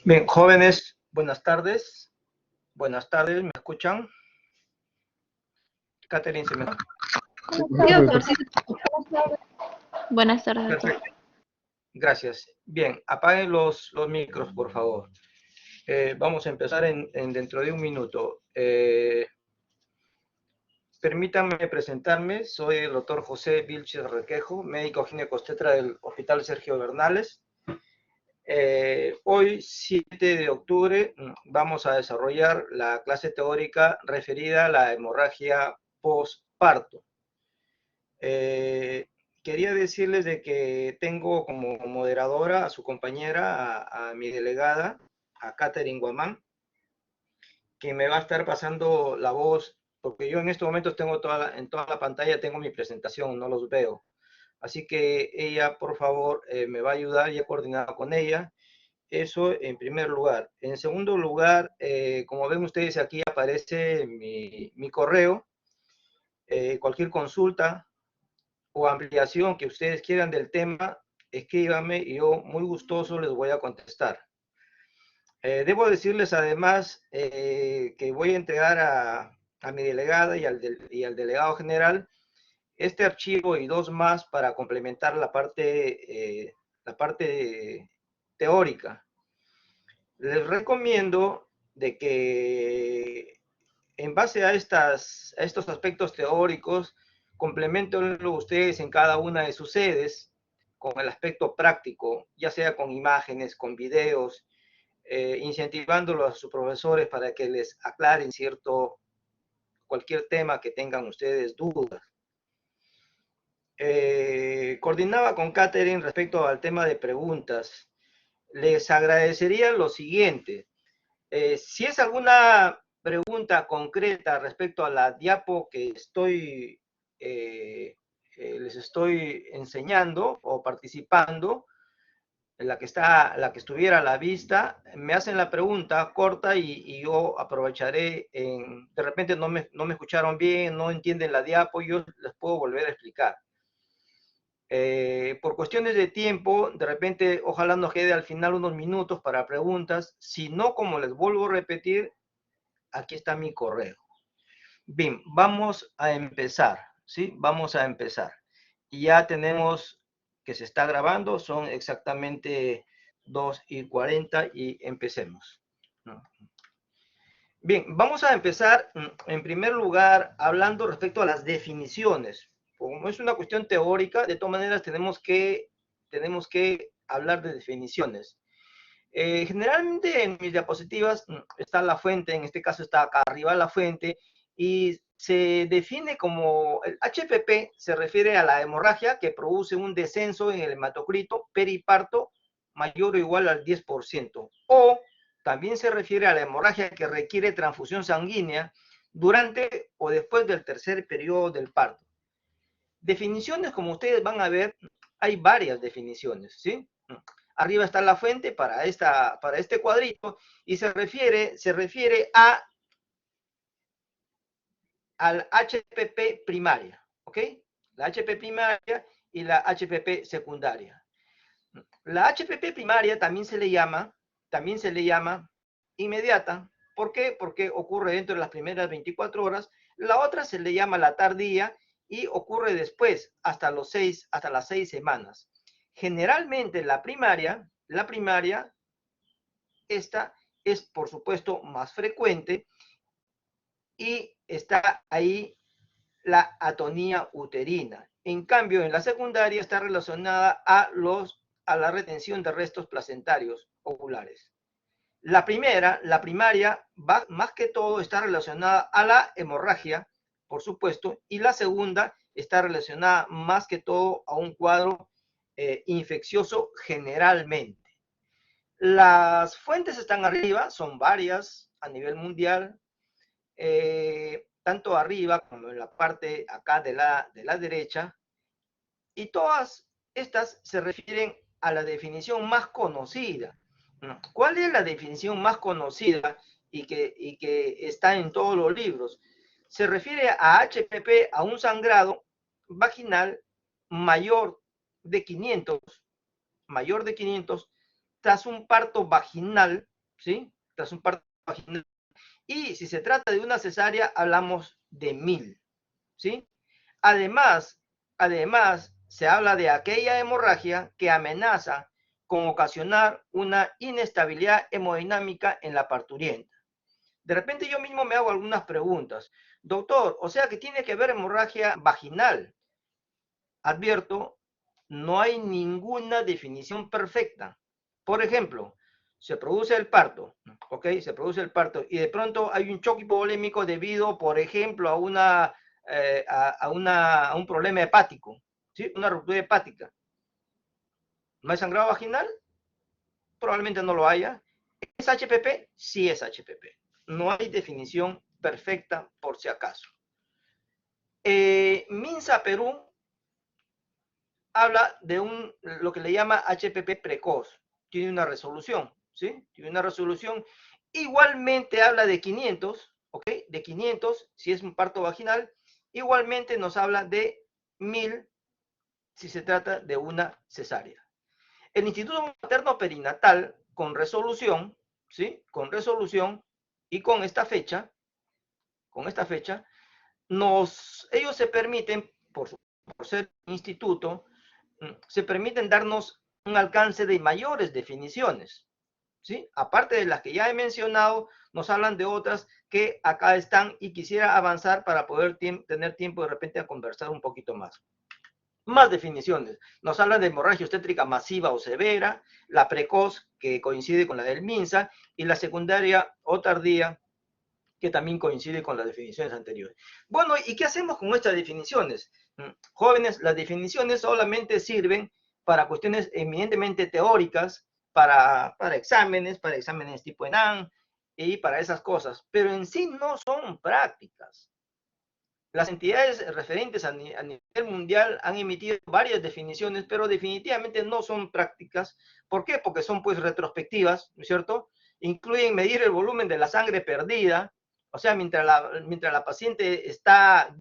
Bien, jóvenes, buenas tardes. Buenas tardes, ¿me escuchan? Catherine, ¿se me escucha? Sí, doctor, sí. Buenas tardes, doctor. Perfecto. Gracias. Bien, apaguen los micros, por favor. Vamos a empezar dentro de un minuto. Permítanme presentarme. Soy el doctor José Vilches Requejo, médico ginecobstetra del Hospital Sergio Bernales. Hoy, 7 de octubre, vamos a desarrollar la clase teórica referida a la hemorragia postparto. Quería decirles de que tengo como moderadora a su compañera, a mi delegada, a Catherine Guamán, que me va a estar pasando la voz, porque yo en estos momentos tengo en toda la pantalla tengo mi presentación, no los veo. Así que ella, por favor, me va a ayudar, ya he coordinado con ella. Eso en primer lugar. En segundo lugar, como ven ustedes aquí aparece mi correo. Cualquier consulta o ampliación que ustedes quieran del tema, escríbanme y yo muy gustoso les voy a contestar. Debo decirles además que voy a entregar a mi delegada y al delegado general este archivo y dos más para complementar la parte teórica. Les recomiendo de que en base a estos aspectos teóricos, complementenlo ustedes en cada una de sus sedes con el aspecto práctico, ya sea con imágenes, con videos, incentivándolo a sus profesores para que les aclaren cualquier tema que tengan ustedes dudas. Coordinaba con Catherine respecto al tema de preguntas. Les agradecería lo siguiente. Si es alguna pregunta concreta respecto a la diapo que les estoy enseñando o participando, en la que estuviera a la vista, me hacen la pregunta corta y yo aprovecharé. De repente no me escucharon bien, no entienden la diapo, yo les puedo volver a explicar. Por cuestiones de tiempo, de repente, ojalá nos quede al final unos minutos para preguntas. Si no, como les vuelvo a repetir, aquí está mi correo. Bien, vamos a empezar, ¿sí? Vamos a empezar. Ya tenemos que se está grabando, son exactamente 2:40 y empecemos. Bien, vamos a empezar en primer lugar hablando respecto a las definiciones. Como es una cuestión teórica, de todas maneras tenemos que hablar de definiciones. Generalmente en mis diapositivas está la fuente, en este caso está acá arriba la fuente, y se define como, el HPP se refiere a la hemorragia que produce un descenso en el hematocrito periparto mayor o igual al 10%, o también se refiere a la hemorragia que requiere transfusión sanguínea durante o después del tercer periodo del parto. Definiciones, como ustedes van a ver, hay varias definiciones, ¿sí? Arriba está la fuente para este cuadrito y se refiere al HPP primaria, ¿ok? La HPP primaria y la HPP secundaria. La HPP primaria también se le llama inmediata. ¿Por qué? Porque ocurre dentro de las primeras 24 horas. La otra se le llama la tardía y ocurre después, hasta las 6 semanas. Generalmente la primaria, esta es por supuesto más frecuente y está ahí la atonía uterina. En cambio, en la secundaria está relacionada a la retención de restos placentarios ovulares. La primaria, más que todo está relacionada a la hemorragia, por supuesto, y la segunda está relacionada más que todo a un cuadro infeccioso generalmente. Las fuentes están arriba, son varias a nivel mundial, tanto arriba como en la parte acá de la derecha, y todas estas se refieren a la definición más conocida. ¿Cuál es la definición más conocida y que está en todos los libros? Se refiere a HPP, a un sangrado vaginal mayor de 500, tras un parto vaginal, ¿sí? Tras un parto vaginal. Y si se trata de una cesárea, hablamos de 1000, ¿sí? Además, se habla de aquella hemorragia que amenaza con ocasionar una inestabilidad hemodinámica en la parturienta. De repente yo mismo me hago algunas preguntas. Doctor, o sea que tiene que haber hemorragia vaginal. Advierto, no hay ninguna definición perfecta. Por ejemplo, se produce el parto, ¿ok? Se produce el parto y de pronto hay un choque hipovolémico debido, por ejemplo, a un problema hepático, ¿sí? Una ruptura hepática. ¿No hay sangrado vaginal? Probablemente no lo haya. ¿Es HPP? Sí es HPP. No hay definición perfecta por si acaso. MINSA Perú habla de lo que le llama HPP precoz. Tiene una resolución, ¿sí? Tiene una resolución. Igualmente habla de 500, ¿ok? De 500 si es un parto vaginal. Igualmente nos habla de 1000 si se trata de una cesárea. El Instituto Materno Perinatal, con resolución, ¿sí? Con resolución y con esta fecha, ellos se permiten, por ser instituto, se permiten darnos un alcance de mayores definiciones, ¿sí? Aparte de las que ya he mencionado, nos hablan de otras que acá están y quisiera avanzar para poder tener tiempo de repente a conversar un poquito más. Más definiciones. Nos hablan de hemorragia obstétrica masiva o severa, la precoz, que coincide con la del MINSA, y la secundaria o tardía, que también coincide con las definiciones anteriores. Bueno, ¿y qué hacemos con estas definiciones? Jóvenes, las definiciones solamente sirven para cuestiones eminentemente teóricas, para exámenes tipo ENAM y para esas cosas, pero en sí no son prácticas. Las entidades referentes a nivel mundial han emitido varias definiciones, pero definitivamente no son prácticas. ¿Por qué? Porque son pues retrospectivas, ¿no es cierto? Incluyen medir el volumen de la sangre perdida, o sea, mientras la paciente está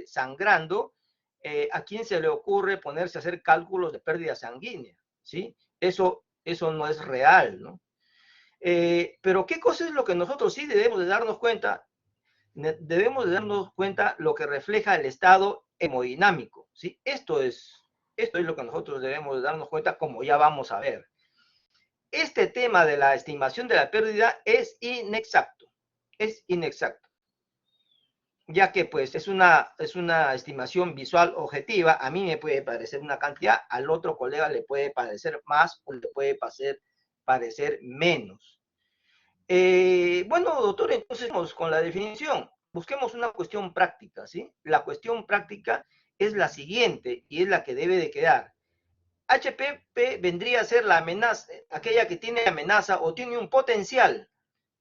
sangrando, ¿a quién se le ocurre ponerse a hacer cálculos de pérdida sanguínea? ¿Sí? Eso no es real, ¿no? Pero ¿qué cosa es lo que nosotros sí debemos de darnos cuenta? Debemos de darnos cuenta lo que refleja el estado hemodinámico, ¿sí? Esto es lo que nosotros debemos de darnos cuenta, como ya vamos a ver. Este tema de la estimación de la pérdida es inexacto, ya que pues es una estimación visual objetiva. A mí me puede parecer una cantidad, al otro colega le puede parecer más o le puede parecer menos. Bueno, doctor, entonces vamos con la definición. busquemos una cuestión práctica, ¿sí? La cuestión práctica es la siguiente y es la que debe de quedar. HPP vendría a ser la amenaza, aquella que tiene amenaza o tiene un potencial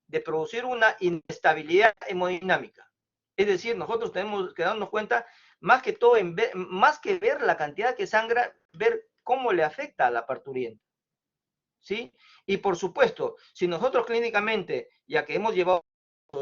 de producir una inestabilidad hemodinámica. Es decir, nosotros tenemos que darnos cuenta, más que todo, más que ver la cantidad que sangra, ver cómo le afecta a la parturienta. ¿Sí? Y por supuesto, si nosotros clínicamente, ya que hemos llevado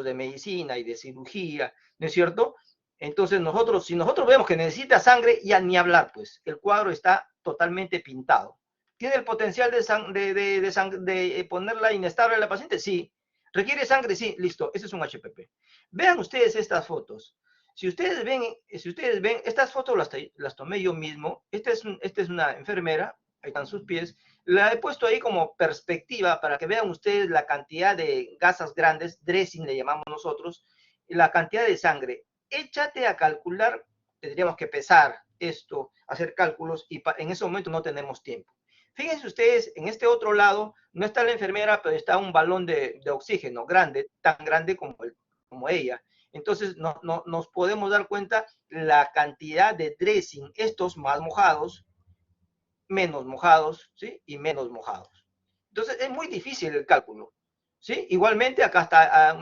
de medicina y de cirugía, ¿no es cierto? Entonces nosotros, si nosotros vemos que necesita sangre, ya ni hablar, pues, el cuadro está totalmente pintado. ¿Tiene el potencial de ponerla inestable a la paciente? Sí. ¿Requiere sangre? Sí, listo, ese es un HPP. Vean ustedes estas fotos. Si ustedes ven, estas fotos las tomé yo mismo. Esta es una enfermera, ahí están sus pies. La he puesto ahí como perspectiva para que vean ustedes la cantidad de gasas grandes, dressing le llamamos nosotros, y la cantidad de sangre. Échate a calcular, tendríamos que pesar esto, hacer cálculos, y en ese momento no tenemos tiempo. Fíjense ustedes, en este otro lado no está la enfermera, pero está un balón de oxígeno grande, tan grande como ella. Entonces nos podemos dar cuenta la cantidad de dressing, estos más mojados, menos mojados, ¿sí? Y menos mojados. Entonces es muy difícil el cálculo, ¿sí? Igualmente acá está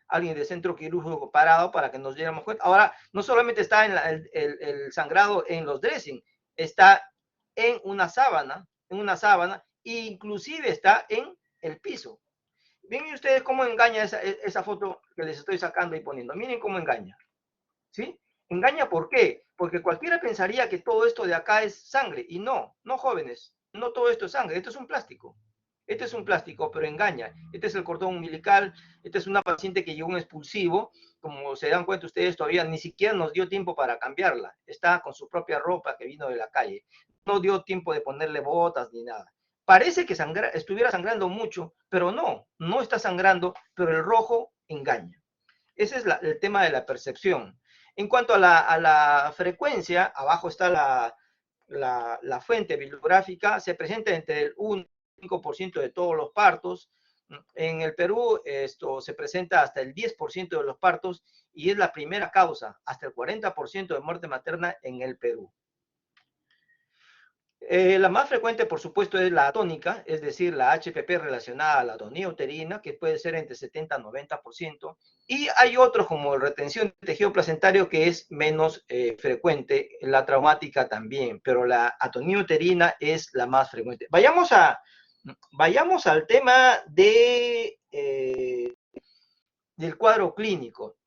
alguien de centro quirúrgico parado para que nos diéramos cuenta. Ahora, no solamente está en el sangrado en los dressing, está en una sábana, e inclusive está en el piso. Miren ustedes cómo engaña esa foto que les estoy sacando y poniendo. Miren cómo engaña, ¿sí? Engaña, ¿por qué? Porque cualquiera pensaría que todo esto de acá es sangre, y no, no, jóvenes, no todo esto es sangre, esto es un plástico. Este es un plástico, pero engaña. Este es el cordón umbilical, esta es una paciente que llevó un expulsivo, como se dan cuenta ustedes, todavía ni siquiera nos dio tiempo para cambiarla, está con su propia ropa que vino de la calle, no dio tiempo de ponerle botas ni nada. Parece que estuviera sangrando mucho, pero no, no está sangrando, pero el rojo engaña. Ese es el tema de la percepción. En cuanto a la frecuencia, abajo está la fuente bibliográfica, se presenta entre el 1 y 5% de todos los partos. En el Perú esto se presenta hasta el 10% de los partos y es la primera causa, hasta el 40% de muerte materna en el Perú. La más frecuente, por supuesto, es la atónica, es decir, la HPP relacionada a la atonía uterina, que puede ser entre 70 y 90%. Y hay otros como retención de tejido placentario, que es menos frecuente, la traumática también, pero la atonía uterina es la más frecuente. Vayamos al tema del cuadro clínico.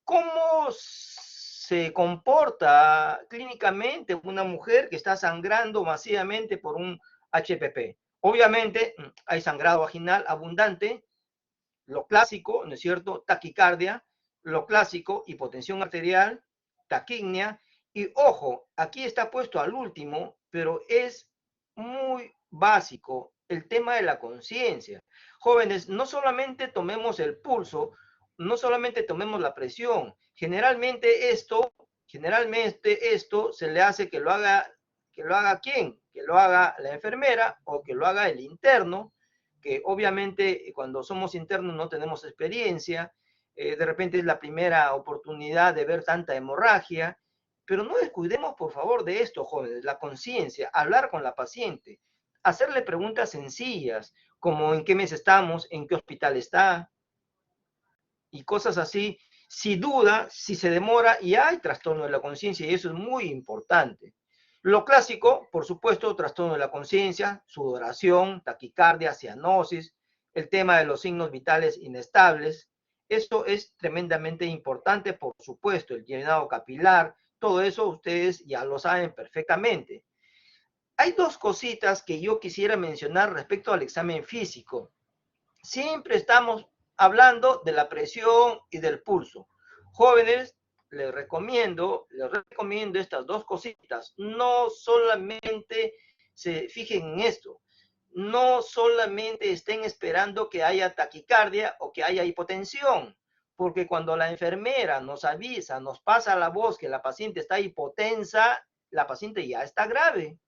¿Cómo se comporta clínicamente una mujer que está sangrando masivamente por un HPP? Obviamente hay sangrado vaginal abundante, lo clásico, ¿no es cierto? Taquicardia, lo clásico, hipotensión arterial, taquignia, y ojo, aquí está puesto al último, pero es muy básico el tema de la conciencia. Jóvenes, no solamente tomemos el pulso, no solamente tomemos la presión, generalmente esto se le hace que lo haga ¿quién? Que lo haga la enfermera o que lo haga el interno, que obviamente cuando somos internos no tenemos experiencia, de repente es la primera oportunidad de ver tanta hemorragia, pero no descuidemos por favor de esto, jóvenes, la conciencia, hablar con la paciente, hacerle preguntas sencillas, como en qué mes estamos, en qué hospital está, y cosas así. Si duda, si se demora, y hay trastorno de la conciencia, y eso es muy importante. Lo clásico, por supuesto, trastorno de la conciencia, sudoración, taquicardia, cianosis, el tema de los signos vitales inestables. Esto es tremendamente importante, por supuesto, el llenado capilar, todo eso ustedes ya lo saben perfectamente. Hay dos cositas que yo quisiera mencionar respecto al examen físico. Siempre estamos hablando de la presión y del pulso. Jóvenes, les recomiendo estas dos cositas. No solamente se fijen en esto. No solamente estén esperando que haya taquicardia o que haya hipotensión, porque cuando la enfermera nos avisa, nos pasa la voz que la paciente está hipotensa, la paciente ya está grave.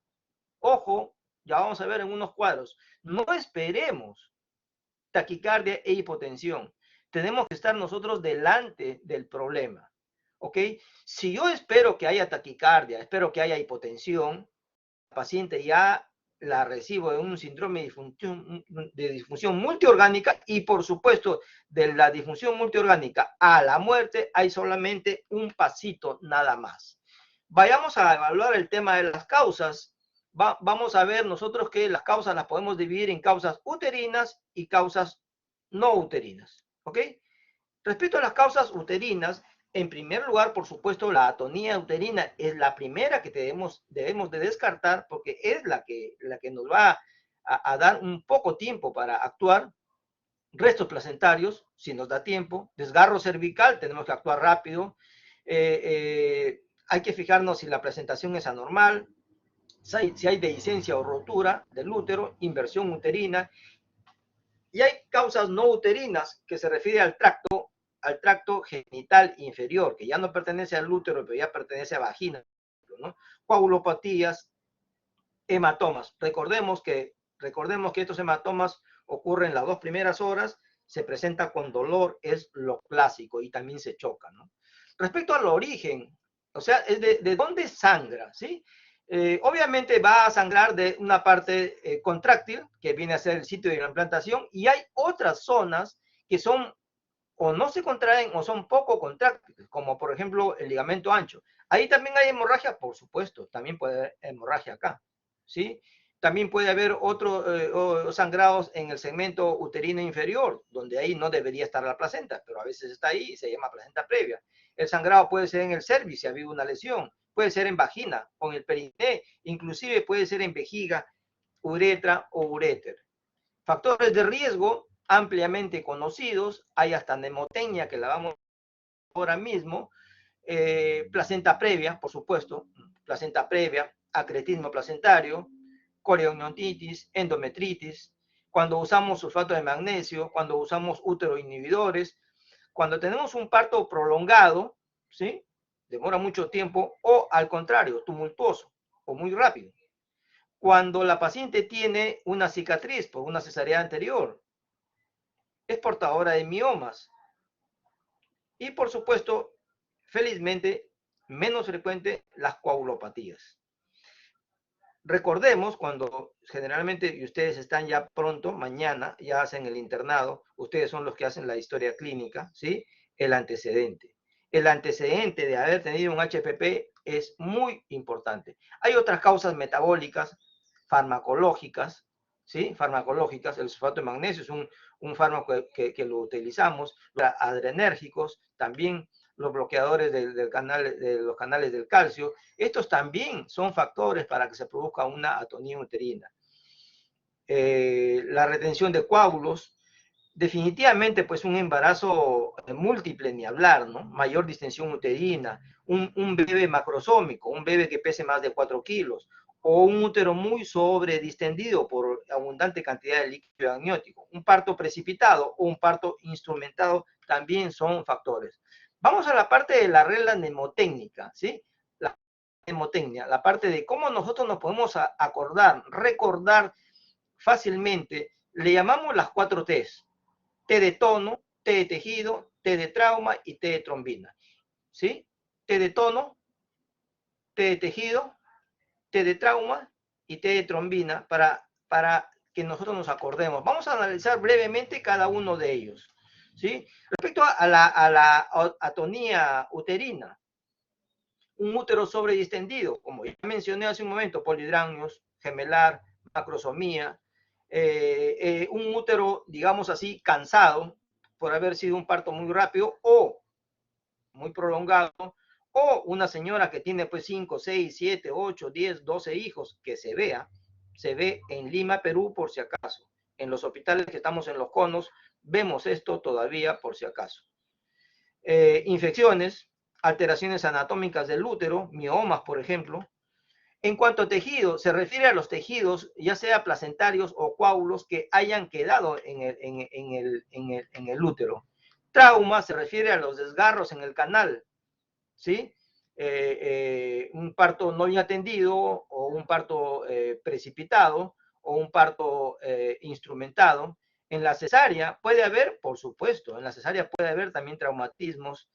Ojo, ya vamos a ver en unos cuadros. No esperemos taquicardia e hipotensión. tenemos que estar nosotros delante del problema, ¿ok? Si yo espero que haya taquicardia, espero que haya hipotensión, la paciente ya la recibo de un síndrome de disfunción multiorgánica y por supuesto de la disfunción multiorgánica a la muerte hay solamente un pasito nada más. Vayamos a evaluar el tema de las causas. Vamos a ver nosotros que las causas las podemos dividir en causas uterinas y causas no uterinas, ¿ok? Respecto a las causas uterinas, en primer lugar, por supuesto, la atonía uterina es la primera que debemos de descartar porque es la que nos va a dar un poco tiempo para actuar. Restos placentarios, si nos da tiempo. Desgarro cervical, tenemos que actuar rápido. Hay que fijarnos si la presentación es anormal, si hay dehiscencia o rotura del útero, inversión uterina. Y hay causas no uterinas que se refiere al tracto genital inferior, que ya no pertenece al útero, pero ya pertenece a vagina, ¿no? Coagulopatías, hematomas. Recordemos que estos hematomas ocurren las 2 primeras horas, se presenta con dolor, es lo clásico, y también se choca, ¿no? Respecto al origen, o sea, es de dónde sangra, ¿sí? Obviamente va a sangrar de una parte contráctil, que viene a ser el sitio de la implantación, y hay otras zonas que son o no se contraen o son poco contráctiles, como por ejemplo el ligamento ancho. Ahí también hay hemorragia, por supuesto, también puede haber hemorragia acá, ¿sí? También puede haber otros sangrados en el segmento uterino inferior, donde ahí no debería estar la placenta, pero a veces está ahí y se llama placenta previa. El sangrado puede ser en el cervix si ha habido una lesión, puede ser en vagina o en el periné, inclusive puede ser en vejiga, uretra o uréter. Factores de riesgo ampliamente conocidos, hay hasta mnemotecnia que la vamos a ver ahora mismo, placenta previa, por supuesto, placenta previa, acretismo placentario, coriontitis, endometritis, cuando usamos sulfato de magnesio, cuando usamos útero inhibidores, cuando tenemos un parto prolongado, ¿sí? Demora mucho tiempo, o al contrario, tumultuoso o muy rápido. Cuando la paciente tiene una cicatriz por una cesárea anterior, es portadora de miomas. Y por supuesto, felizmente, menos frecuente las coagulopatías. Recordemos cuando generalmente, y ustedes están ya pronto, mañana, ya hacen el internado, ustedes son los que hacen la historia clínica, ¿sí? El antecedente. El antecedente de haber tenido un HPP es muy importante. Hay otras causas metabólicas, farmacológicas, ¿sí? Farmacológicas, el sulfato de magnesio es un fármaco que lo utilizamos, los adrenérgicos, también los bloqueadores de los canales del calcio, estos también son factores para que se produzca una atonía uterina. La retención de coágulos, definitivamente pues un embarazo múltiple ni hablar, ¿no? Mayor distensión uterina, un bebé macrosómico, un bebé que pese más de 4 kilos, o un útero muy sobredistendido por abundante cantidad de líquido amniótico, un parto precipitado o un parto instrumentado también son factores. Vamos a la parte de la regla mnemotécnica, ¿sí? La mnemotecnia, la parte de cómo nosotros nos podemos acordar, recordar fácilmente, le llamamos las 4 T's. T de tono, T de tejido, T de trauma y T de trombina. ¿Sí? T de tono, T de tejido, T de trauma y T de trombina para que nosotros nos acordemos. Vamos a analizar brevemente cada uno de ellos. ¿Sí? Respecto a la atonía uterina, un útero sobredistendido, como ya mencioné hace un momento, polidráneos, gemelar, macrosomía, un útero, digamos así, cansado por haber sido un parto muy rápido o muy prolongado, o una señora que tiene pues 5, 6, 7, 8, 10, 12 hijos, que se ve en Lima, Perú, por si acaso. En los hospitales que estamos en los conos, vemos esto todavía por si acaso. Infecciones, alteraciones anatómicas del útero, miomas, por ejemplo. En cuanto a tejido, se refiere a los tejidos, ya sea placentarios o coágulos, que hayan quedado en el útero. Trauma se refiere a los desgarros en el canal, ¿sí? Un parto no bien atendido o un parto precipitado o un parto instrumentado. En la cesárea puede haber, por supuesto, en la cesárea puede haber también traumatismos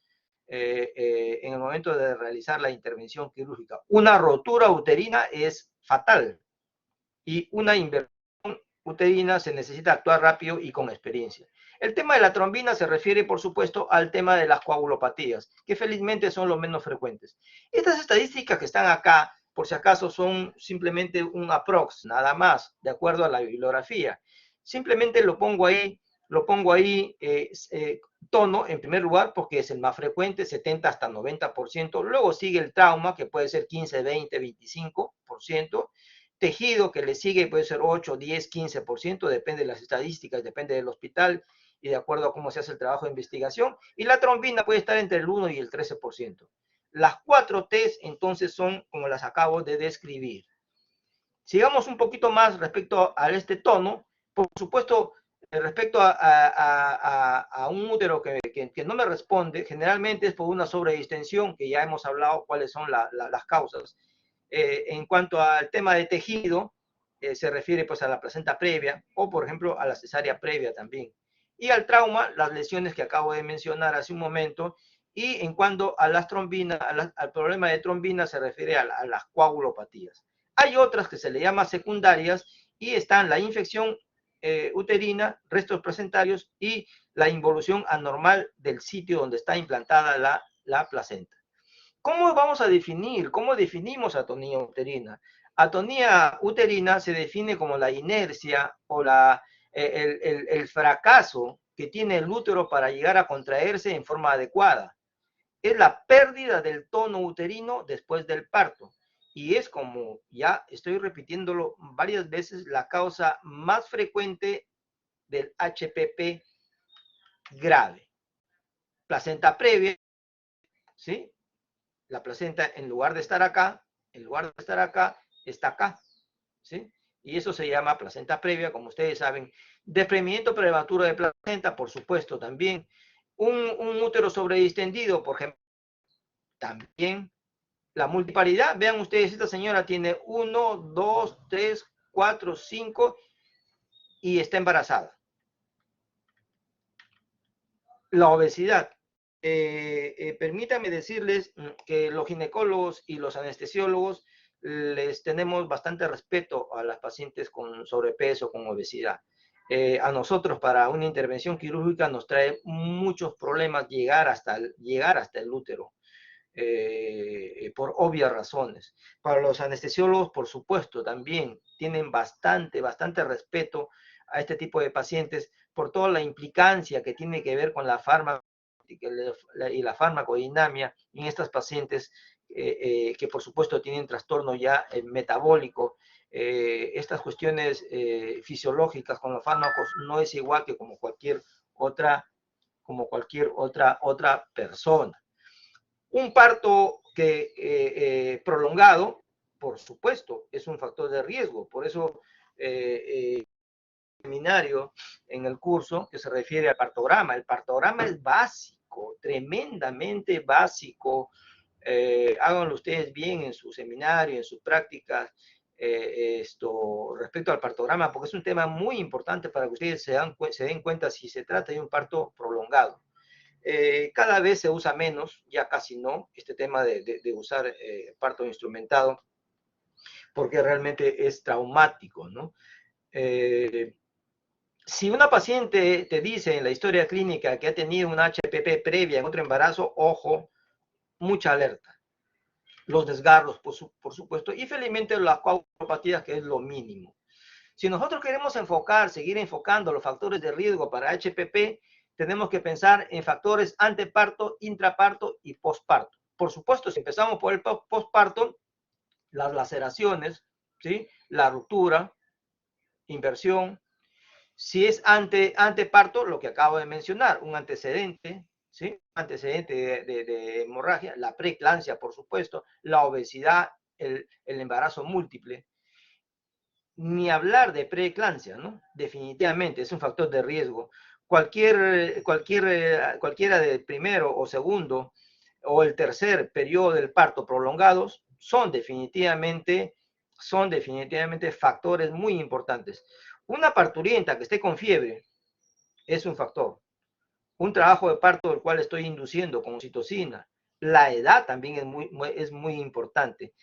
en el momento de realizar la intervención quirúrgica. Una rotura uterina es fatal y una inversión uterina se necesita actuar rápido y con experiencia. El tema de la trombina se refiere, por supuesto, al tema de las coagulopatías, que felizmente son los menos frecuentes. Estas estadísticas que están acá, por si acaso, son simplemente un aprox, nada más, de acuerdo a la bibliografía. Simplemente lo pongo ahí tono, en primer lugar, porque es el más frecuente, 70 hasta 90%. Luego sigue el trauma, que puede ser 15, 20, 25%. Tejido, que le sigue, puede ser 8, 10, 15%, depende de las estadísticas, depende del hospital y de acuerdo a cómo se hace el trabajo de investigación. Y la trombina puede estar entre el 1 y el 13%. Las 4 T's, entonces, son como las acabo de describir. Sigamos un poquito más respecto a este tono. Por supuesto, respecto a un útero que no me responde, generalmente es por una sobredistensión, que ya hemos hablado cuáles son las causas. En cuanto al tema de tejido, se refiere pues a la placenta previa o, por ejemplo, a la cesárea previa también. Y al trauma, las lesiones que acabo de mencionar hace un momento. Y en cuanto a las trombinas, al problema de trombina, se refiere a las coagulopatías. Hay otras que se le llama secundarias y están la infección uterina, restos placentarios y la involución anormal del sitio donde está implantada la placenta. ¿Cómo vamos a definir? ¿Cómo definimos atonía uterina? Atonía uterina se define como la inercia o el fracaso que tiene el útero para llegar a contraerse en forma adecuada. Es la pérdida del tono uterino después del parto. Y es, como ya estoy repitiéndolo varias veces, la causa más frecuente del HPP grave. Placenta previa, ¿sí? La placenta, en lugar de estar acá, está acá, ¿sí? Y eso se llama placenta previa, como ustedes saben. Desprendimiento prematuro de placenta, por supuesto, también. Un útero sobredistendido, por ejemplo, también. La multiparidad, vean ustedes, esta señora tiene 1, 2, 3, 4, 5 y está embarazada. La obesidad. Permítanme decirles que los ginecólogos y los anestesiólogos les tenemos bastante respeto a las pacientes con sobrepeso, con obesidad. A nosotros, para una intervención quirúrgica, nos trae muchos problemas llegar hasta el útero. Por obvias razones. Para los anestesiólogos, por supuesto, también tienen bastante respeto a este tipo de pacientes por toda la implicancia que tiene que ver con la y la farmacodinamia en estas pacientes que por supuesto tienen trastorno ya metabólico. Estas cuestiones fisiológicas con los fármacos no es igual que como cualquier otra persona. Un parto prolongado, por supuesto, es un factor de riesgo. Por eso, seminario en el curso que se refiere al partograma. El partograma es básico, tremendamente básico. Háganlo ustedes bien en su seminario, en sus prácticas, respecto al partograma, porque es un tema muy importante para que ustedes se den cuenta si se trata de un parto prolongado. Cada vez se usa menos, ya casi no, este tema de usar parto instrumentado, porque realmente es traumático, ¿no? Si una paciente te dice en la historia clínica que ha tenido una HPP previa en otro embarazo, ojo, mucha alerta. Los desgarros, por supuesto, y felizmente las coagulopatías, que es lo mínimo. Si nosotros queremos seguir enfocando los factores de riesgo para HPP, tenemos que pensar en factores anteparto, intraparto y posparto. Por supuesto, si empezamos por el posparto, las laceraciones, ¿sí? La ruptura, inversión. Si es anteparto, lo que acabo de mencionar, un antecedente, ¿sí? Antecedente de hemorragia, la preeclampsia, por supuesto, la obesidad, el embarazo múltiple. Ni hablar de preeclampsia, ¿no? Definitivamente es un factor de riesgo. Cualquiera del primero o segundo o el tercer periodo del parto prolongados son definitivamente factores muy importantes. Una parturienta que esté con fiebre, es un factor. Un trabajo de parto del cual estoy induciendo con oxitocina. La edad también es muy importante.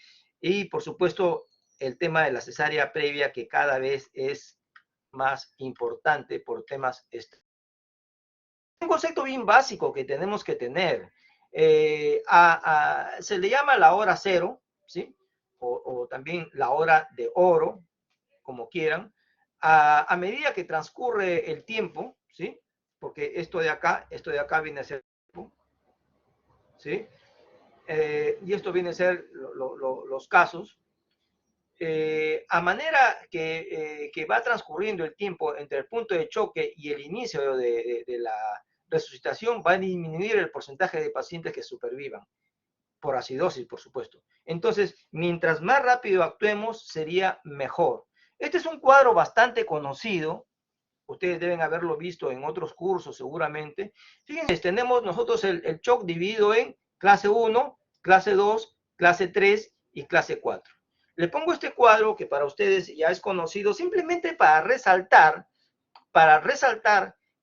Y por supuesto, el tema de la cesárea previa, que cada vez es más importante por temas. Un concepto bien básico que tenemos que tener. Se le llama la hora cero, ¿sí? O también la hora de oro, como quieran. A medida que transcurre el tiempo, ¿sí? Porque esto de acá viene a ser tiempo, ¿sí? Y esto viene a ser los casos. A manera que va transcurriendo el tiempo entre el punto de choque y el inicio de la resucitación, va a disminuir el porcentaje de pacientes que supervivan, por acidosis, por supuesto. Entonces, mientras más rápido actuemos, sería mejor. Este es un cuadro bastante conocido, ustedes deben haberlo visto en otros cursos seguramente. Fíjense, tenemos nosotros el shock dividido en clase 1, clase 2, clase 3 y clase 4. Le pongo este cuadro que para ustedes ya es conocido, simplemente para resaltar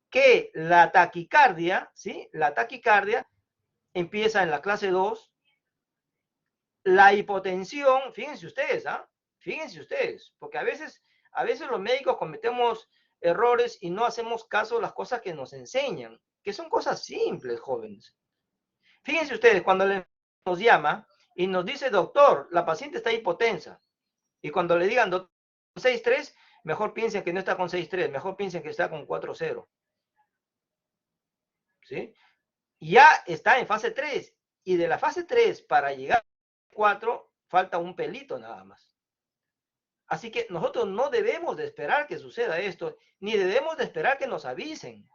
que la taquicardia, ¿sí? La taquicardia empieza en la clase 2, la hipotensión, fíjense ustedes, ¿ah? Fíjense ustedes, porque a veces los médicos cometemos errores y no hacemos caso de las cosas que nos enseñan, que son cosas simples, jóvenes. Fíjense ustedes, cuando nos llama y nos dice, doctor, la paciente está hipotensa, y cuando le digan, doctor, 6.3, mejor piensen que no está con 6.3, mejor piensen que está con 4.0. ¿Sí? Ya está en fase 3, y de la fase 3 para llegar a 4, falta un pelito nada más. Así que nosotros no debemos de esperar que suceda esto, ni debemos de esperar que nos avisen.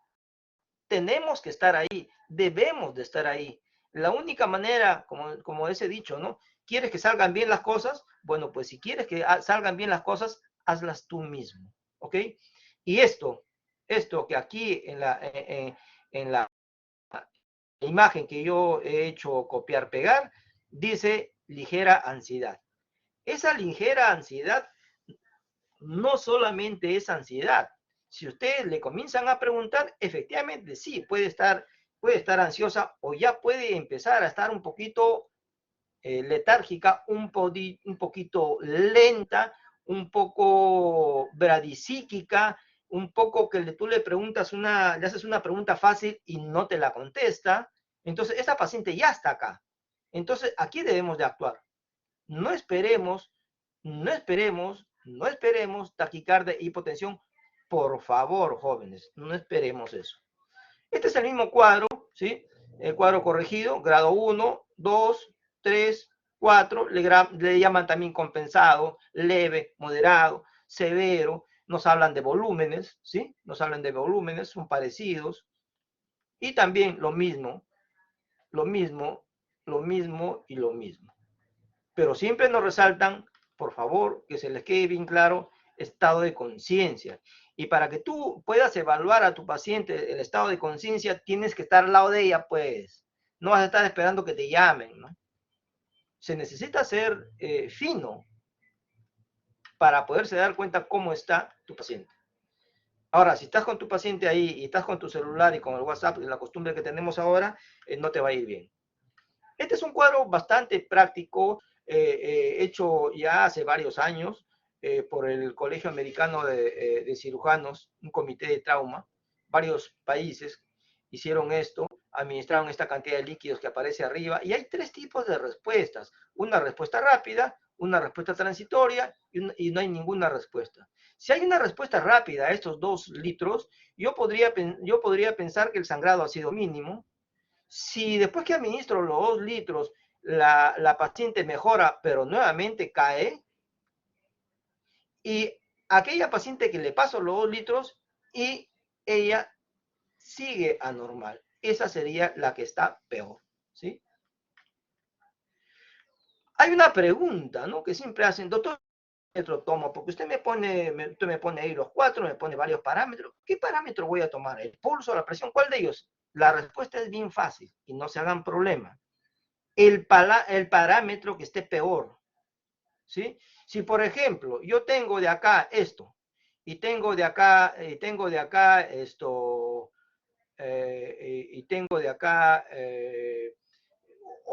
Tenemos que estar ahí, debemos de estar ahí. La única manera, como ese dicho, ¿no? ¿Quieres que salgan bien las cosas? Bueno, pues si quieres que salgan bien las cosas, hazlas tú mismo, ¿ok? Y esto que aquí en la imagen que yo he hecho copiar-pegar, dice ligera ansiedad. Esa ligera ansiedad no solamente es ansiedad. Si ustedes le comienzan a preguntar, efectivamente sí, puede estar ansiosa o ya puede empezar a estar un poquito letárgica, un poquito lenta, un poco bradisíquica, un poco que tú le preguntas le haces una pregunta fácil y no te la contesta. Entonces, esa paciente ya está acá. Entonces, aquí debemos de actuar. No esperemos taquicardia e hipotensión. Por favor, jóvenes, no esperemos eso. Este es el mismo cuadro, ¿sí? El cuadro corregido, grado 1, 2, 3, 4, le llaman también compensado, leve, moderado, severo, nos hablan de volúmenes, ¿sí? Nos hablan de volúmenes, son parecidos. Y también lo mismo y lo mismo. Pero siempre nos resaltan, por favor, que se les quede bien claro, estado de conciencia. Y para que tú puedas evaluar a tu paciente el estado de conciencia, tienes que estar al lado de ella, pues. No vas a estar esperando que te llamen, ¿no? Se necesita ser fino para poderse dar cuenta cómo está tu paciente. Ahora, si estás con tu paciente ahí y estás con tu celular y con el WhatsApp, la costumbre que tenemos ahora, no te va a ir bien. Este es un cuadro bastante práctico, hecho ya hace varios años por el Colegio Americano de Cirujanos, un comité de trauma. Varios países hicieron esto, administraron esta cantidad de líquidos que aparece arriba, y hay 3 tipos de respuestas. Una respuesta rápida, una respuesta transitoria y no hay ninguna respuesta. Si hay una respuesta rápida a estos 2 litros, yo podría pensar que el sangrado ha sido mínimo. Si después que administro los 2 litros, la paciente mejora, pero nuevamente cae, y aquella paciente que le paso los 2 litros y ella sigue anormal, esa sería la que está peor, ¿sí? Hay una pregunta, ¿no? Que siempre hacen, doctor, ¿qué parámetro tomo? Porque usted me pone ahí los 4, me pone varios parámetros. ¿Qué parámetro voy a tomar? ¿El pulso, la presión? ¿Cuál de ellos? La respuesta es bien fácil y no se hagan problema. El parámetro que esté peor, ¿sí? Si, por ejemplo, yo tengo de acá esto, y tengo de acá esto, y tengo de acá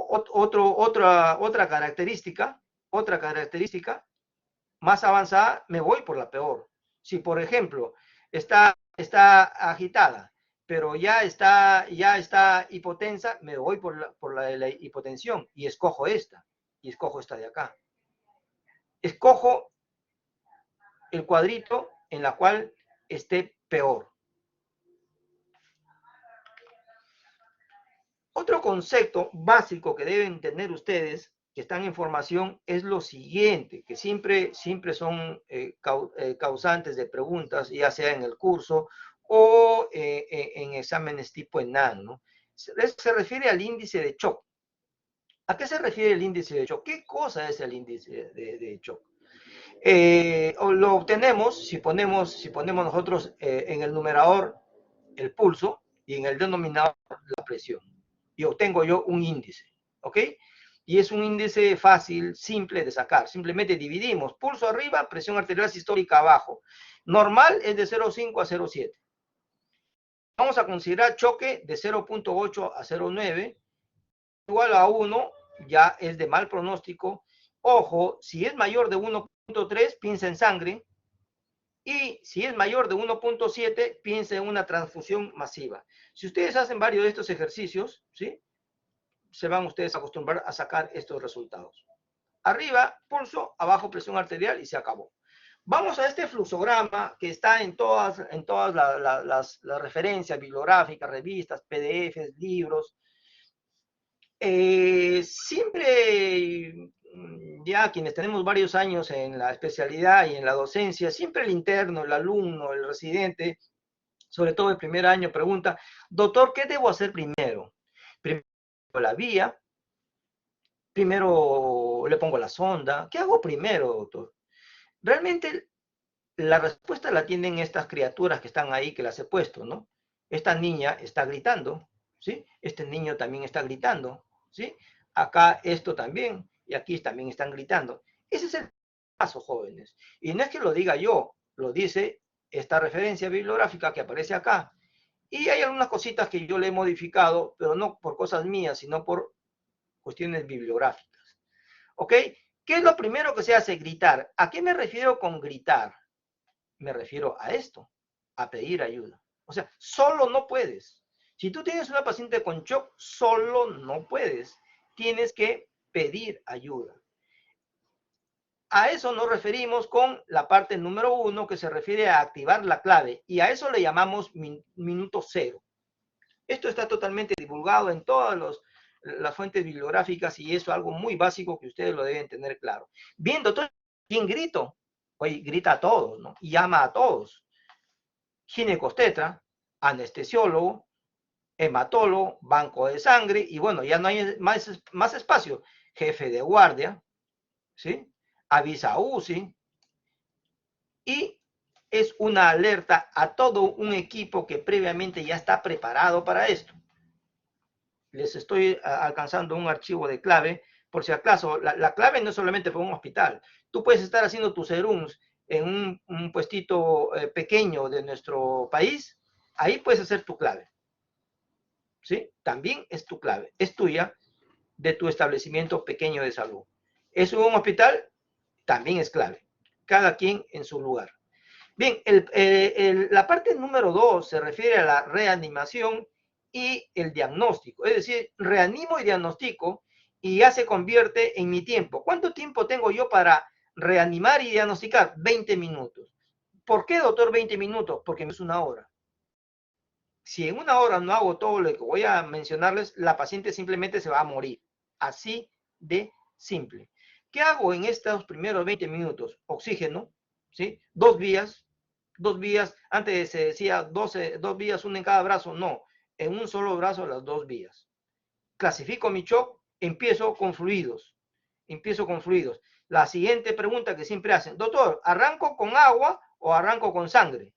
otra característica más avanzada, me voy por la peor. Si, por ejemplo, está agitada, pero ya está hipotensa, me voy por la de la hipotensión y escojo esta de acá. Escojo el cuadrito en la cual esté peor. Otro concepto básico que deben tener ustedes que están en formación es lo siguiente, que siempre son causantes de preguntas, ya sea en el curso o en exámenes tipo ENAN, ¿no? Se refiere al índice de shock. ¿A qué se refiere el índice de shock? ¿Qué cosa es el índice de shock? Lo obtenemos si ponemos nosotros en el numerador el pulso y en el denominador la presión. Y obtengo yo un índice, ¿ok? Y es un índice fácil, simple de sacar. Simplemente dividimos pulso arriba, presión arterial sistólica abajo. Normal es de 0,5 a 0,7. Vamos a considerar choque de 0,8 a 0,9. Igual a 1, ya es de mal pronóstico. Ojo, si es mayor de 1,3, piensa en sangre. Y si es mayor de 1,7, piensa en una transfusión masiva. Si ustedes hacen varios de estos ejercicios, ¿sí?, se van ustedes a acostumbrar a sacar estos resultados. Arriba, pulso, abajo, presión arterial y se acabó. Vamos a este fluxograma que está en todas las referencias bibliográficas, revistas, PDFs, libros. Siempre, ya quienes tenemos varios años en la especialidad y en la docencia, siempre el interno, el alumno, el residente, sobre todo el primer año, pregunta: doctor, ¿qué debo hacer primero? Primero la vía, primero le pongo la sonda. ¿Qué hago primero, doctor? Realmente la respuesta la tienen estas criaturas que están ahí, que las he puesto, ¿no? Esta niña está gritando, ¿sí? Este niño también está gritando, ¿sí? Acá esto también, y aquí también están gritando. Ese es el paso, jóvenes. Y no es que lo diga yo, lo dice esta referencia bibliográfica que aparece acá. Y hay algunas cositas que yo le he modificado, pero no por cosas mías, sino por cuestiones bibliográficas. ¿Ok? ¿Qué es lo primero que se hace? Gritar. ¿A qué me refiero con gritar? Me refiero a esto, a pedir ayuda. O sea, solo no puedes. Si tú tienes una paciente con shock, solo no puedes. Tienes que pedir ayuda. A eso nos referimos con la parte número 1, que se refiere a activar la clave, y a eso le llamamos minuto cero. Esto está totalmente divulgado en todas las fuentes bibliográficas y eso es algo muy básico que ustedes lo deben tener claro. Bien, doctor, ¿quién grito? Oye, grita a todos, ¿no? Y llama a todos. Ginecostetra, anestesiólogo, hematólogo, banco de sangre, y bueno, ya no hay más espacio. Jefe de guardia, ¿sí? Avisa a UCI, y es una alerta a todo un equipo que previamente ya está preparado para esto. Les estoy alcanzando un archivo de clave, por si acaso. La clave no es solamente para un hospital. Tú puedes estar haciendo tus serums en un puestito pequeño de nuestro país, ahí puedes hacer tu clave. ¿Sí? También es tu clave, es tuya, de tu establecimiento pequeño de salud. ¿Es un hospital? También es clave. Cada quien en su lugar. Bien, la parte número 2 se refiere a la reanimación y el diagnóstico. Es decir, reanimo y diagnostico y ya se convierte en mi tiempo. ¿Cuánto tiempo tengo yo para reanimar y diagnosticar? 20 minutos. ¿Por qué, doctor, 20 minutos? Porque no es una hora. Si en una hora no hago todo lo que voy a mencionarles, la paciente simplemente se va a morir. Así de simple. ¿Qué hago en estos primeros 20 minutos? Oxígeno, ¿sí? 2 vías, antes se decía 2 vías, una en cada brazo. No, en un solo brazo las 2 vías. Clasifico mi shock, empiezo con fluidos. La siguiente pregunta que siempre hacen: doctor, ¿arranco con agua o arranco con sangre?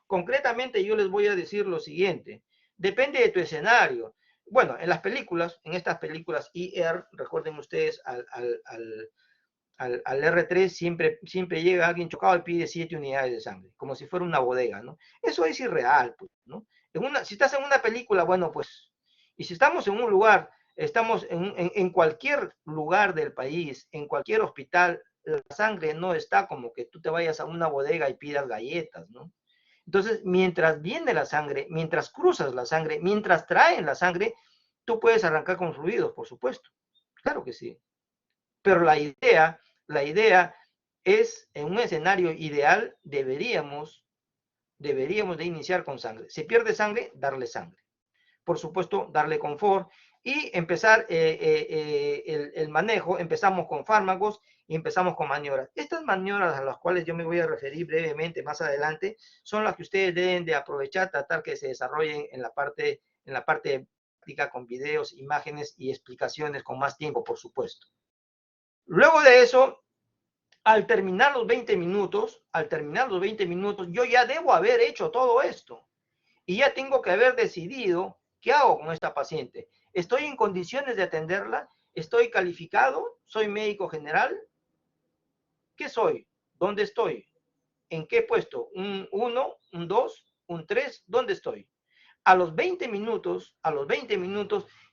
Concretamente yo les voy a decir lo siguiente: depende de tu escenario. Bueno, en estas películas IR, recuerden ustedes, al R3 siempre llega alguien chocado y pide 7 unidades de sangre, como si fuera una bodega, ¿no? Eso es irreal, pues, ¿no? si estás en una película, bueno, pues, y si estamos en un lugar, estamos en cualquier lugar del país, en cualquier hospital, la sangre no está como que tú te vayas a una bodega y pidas galletas, ¿no? Entonces, mientras viene la sangre, mientras cruzas la sangre, mientras traen la sangre, tú puedes arrancar con fluidos, por supuesto. Claro que sí. Pero la idea es, en un escenario ideal, deberíamos de iniciar con sangre. Si pierde sangre, darle sangre. Por supuesto, darle confort y empezar el manejo. Empezamos con fármacos y empezamos con maniobras. Estas maniobras a las cuales yo me voy a referir brevemente más adelante son las que ustedes deben de aprovechar, tratar que se desarrollen en la parte práctica con videos, imágenes y explicaciones con más tiempo, por supuesto. Luego de eso, al terminar los 20 minutos, yo ya debo haber hecho todo esto y ya tengo que haber decidido qué hago con esta paciente. ¿Estoy en condiciones de atenderla? ¿Estoy calificado? ¿Soy médico general? ¿Qué soy? ¿Dónde estoy? ¿En qué puesto? ¿Un 1, un 2, un 3? ¿Dónde estoy? A los 20 minutos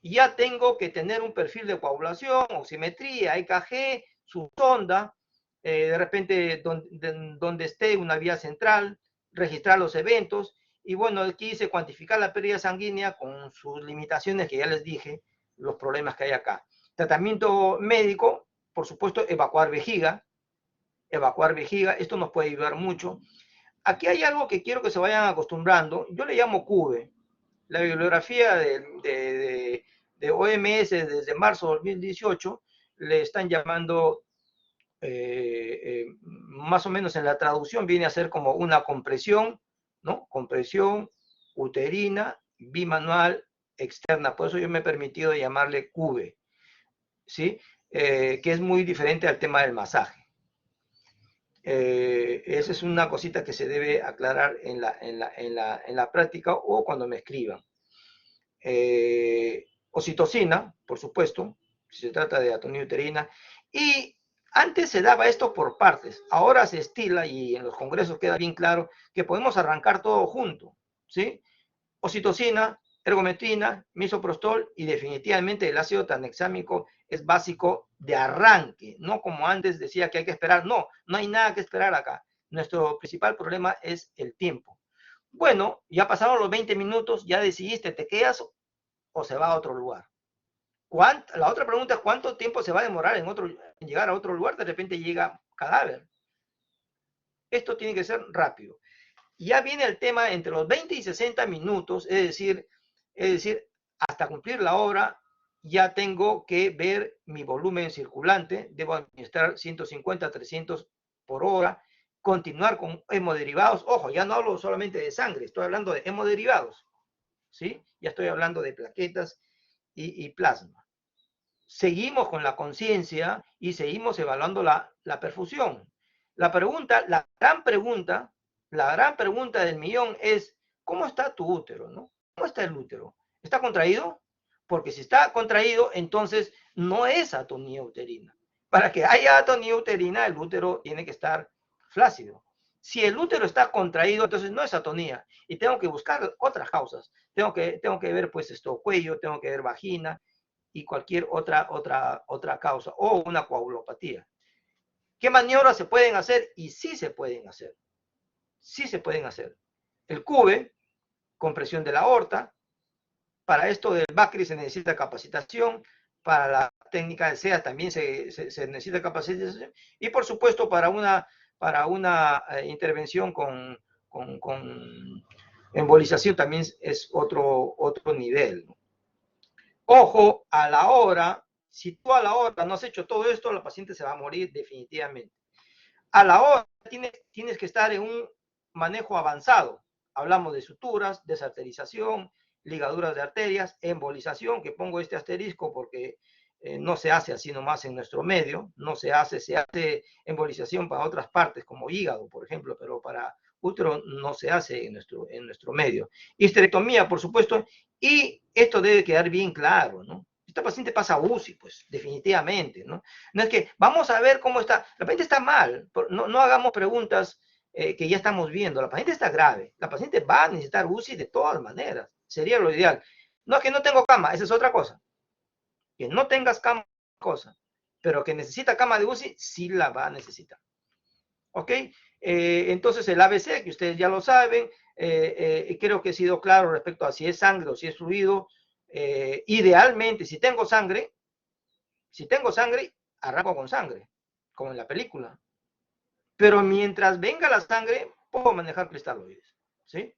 ya tengo que tener un perfil de coagulación, oximetría, EKG, su sonda, de repente donde esté una vía central, registrar los eventos, y bueno, aquí dice cuantificar la pérdida sanguínea con sus limitaciones que ya les dije, los problemas que hay acá. Tratamiento médico, por supuesto, evacuar vejiga, esto nos puede ayudar mucho. Aquí hay algo que quiero que se vayan acostumbrando, yo le llamo CUVE. La bibliografía de OMS desde marzo de 2018 le están llamando, más o menos en la traducción viene a ser como una compresión, ¿no? Compresión uterina bimanual externa. Por eso yo me he permitido llamarle CUVE, ¿sí? Que es muy diferente al tema del masaje. Esa es una cosita que se debe aclarar en la práctica o cuando me escriban. Oxitocina, por supuesto, si se trata de atonía uterina, y antes se daba esto por partes, ahora se estila y en los congresos queda bien claro que podemos arrancar todo junto, ¿sí? Oxitocina, ergometrina, misoprostol y definitivamente el ácido tranexámico es básico de arranque, no como antes decía que hay que esperar, no hay nada que esperar acá. Nuestro principal problema es el tiempo. Bueno, ya pasaron los 20 minutos, ya decidiste, ¿te quedas o se va a otro lugar? La otra pregunta es ¿cuánto tiempo se va a demorar en llegar a otro lugar? De repente llega cadáver. Esto tiene que ser rápido. Ya viene el tema entre los 20 y 60 minutos, es decir, hasta cumplir la hora, ya tengo que ver mi volumen circulante, debo administrar 150, 300 por hora, continuar con hemoderivados. Ojo, ya no hablo solamente de sangre, estoy hablando de hemoderivados, ¿sí? Ya estoy hablando de plaquetas y plasma. Seguimos con la conciencia y seguimos evaluando la perfusión. La gran pregunta del millón es, ¿cómo está tu útero, no? ¿Cómo está el útero? ¿Está contraído? Porque si está contraído, entonces no es atonía uterina. Para que haya atonía uterina, el útero tiene que estar flácido. Si el útero está contraído, entonces no es atonía. Y tengo que buscar otras causas. Tengo que ver, pues, cuello, tengo que ver vagina y cualquier otra causa, o una coagulopatía. ¿Qué maniobras se pueden hacer? Y sí se pueden hacer. Sí se pueden hacer. El CUVE, compresión de la aorta. Para esto del BACRI se necesita capacitación. Para la técnica de SEA también se necesita capacitación. Y por supuesto para una intervención con embolización también es otro nivel. Ojo, a la hora, si tú a la hora no has hecho todo esto, la paciente se va a morir definitivamente. A la hora tienes que estar en un manejo avanzado. Hablamos de suturas, desarterización, ligaduras de arterias, embolización, que pongo este asterisco porque no se hace así nomás en nuestro medio, se hace embolización para otras partes, como hígado, por ejemplo, pero para útero no se hace en nuestro medio. Histerectomía, por supuesto, y esto debe quedar bien claro, ¿no? Esta paciente pasa UCI, pues, definitivamente, ¿no? No es que vamos a ver cómo está, de repente está mal, no hagamos preguntas que ya estamos viendo. La paciente está grave. La paciente va a necesitar UCI de todas maneras. Sería lo ideal. No es que no tengo cama, esa es otra cosa. Que no tengas cama, cosa. Pero que necesita cama de UCI, sí la va a necesitar. ¿Ok? Entonces el ABC, que ustedes ya lo saben, creo que he sido claro respecto a si es sangre o si es fluido. Idealmente, si tengo sangre, arranco con sangre, como en la película. Pero mientras venga la sangre, puedo manejar cristaloides, ¿sí?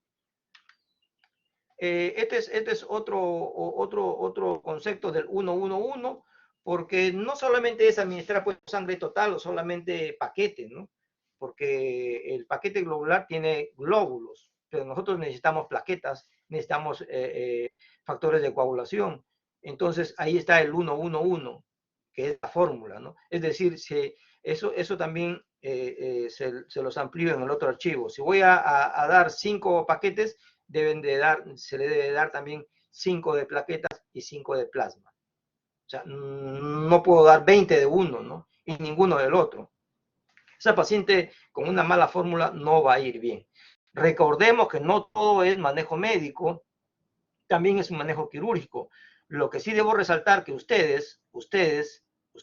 Este es otro concepto del 111, porque no solamente es administrar pues, sangre total o solamente paquete, ¿no? Porque el paquete globular tiene glóbulos, pero nosotros necesitamos plaquetas, necesitamos factores de coagulación. Entonces ahí está el 111, que es la fórmula, ¿no? Es decir, eso también se los amplío en el otro archivo. Si voy a dar 5 paquetes, se le debe dar también 5 de plaquetas y 5 de plasma. O sea, no puedo dar 20 de uno, ¿no? Y ninguno del otro. Esa paciente con una mala fórmula no va a ir bien. Recordemos que no todo es manejo médico, también es un manejo quirúrgico. Lo que sí debo resaltar que ustedes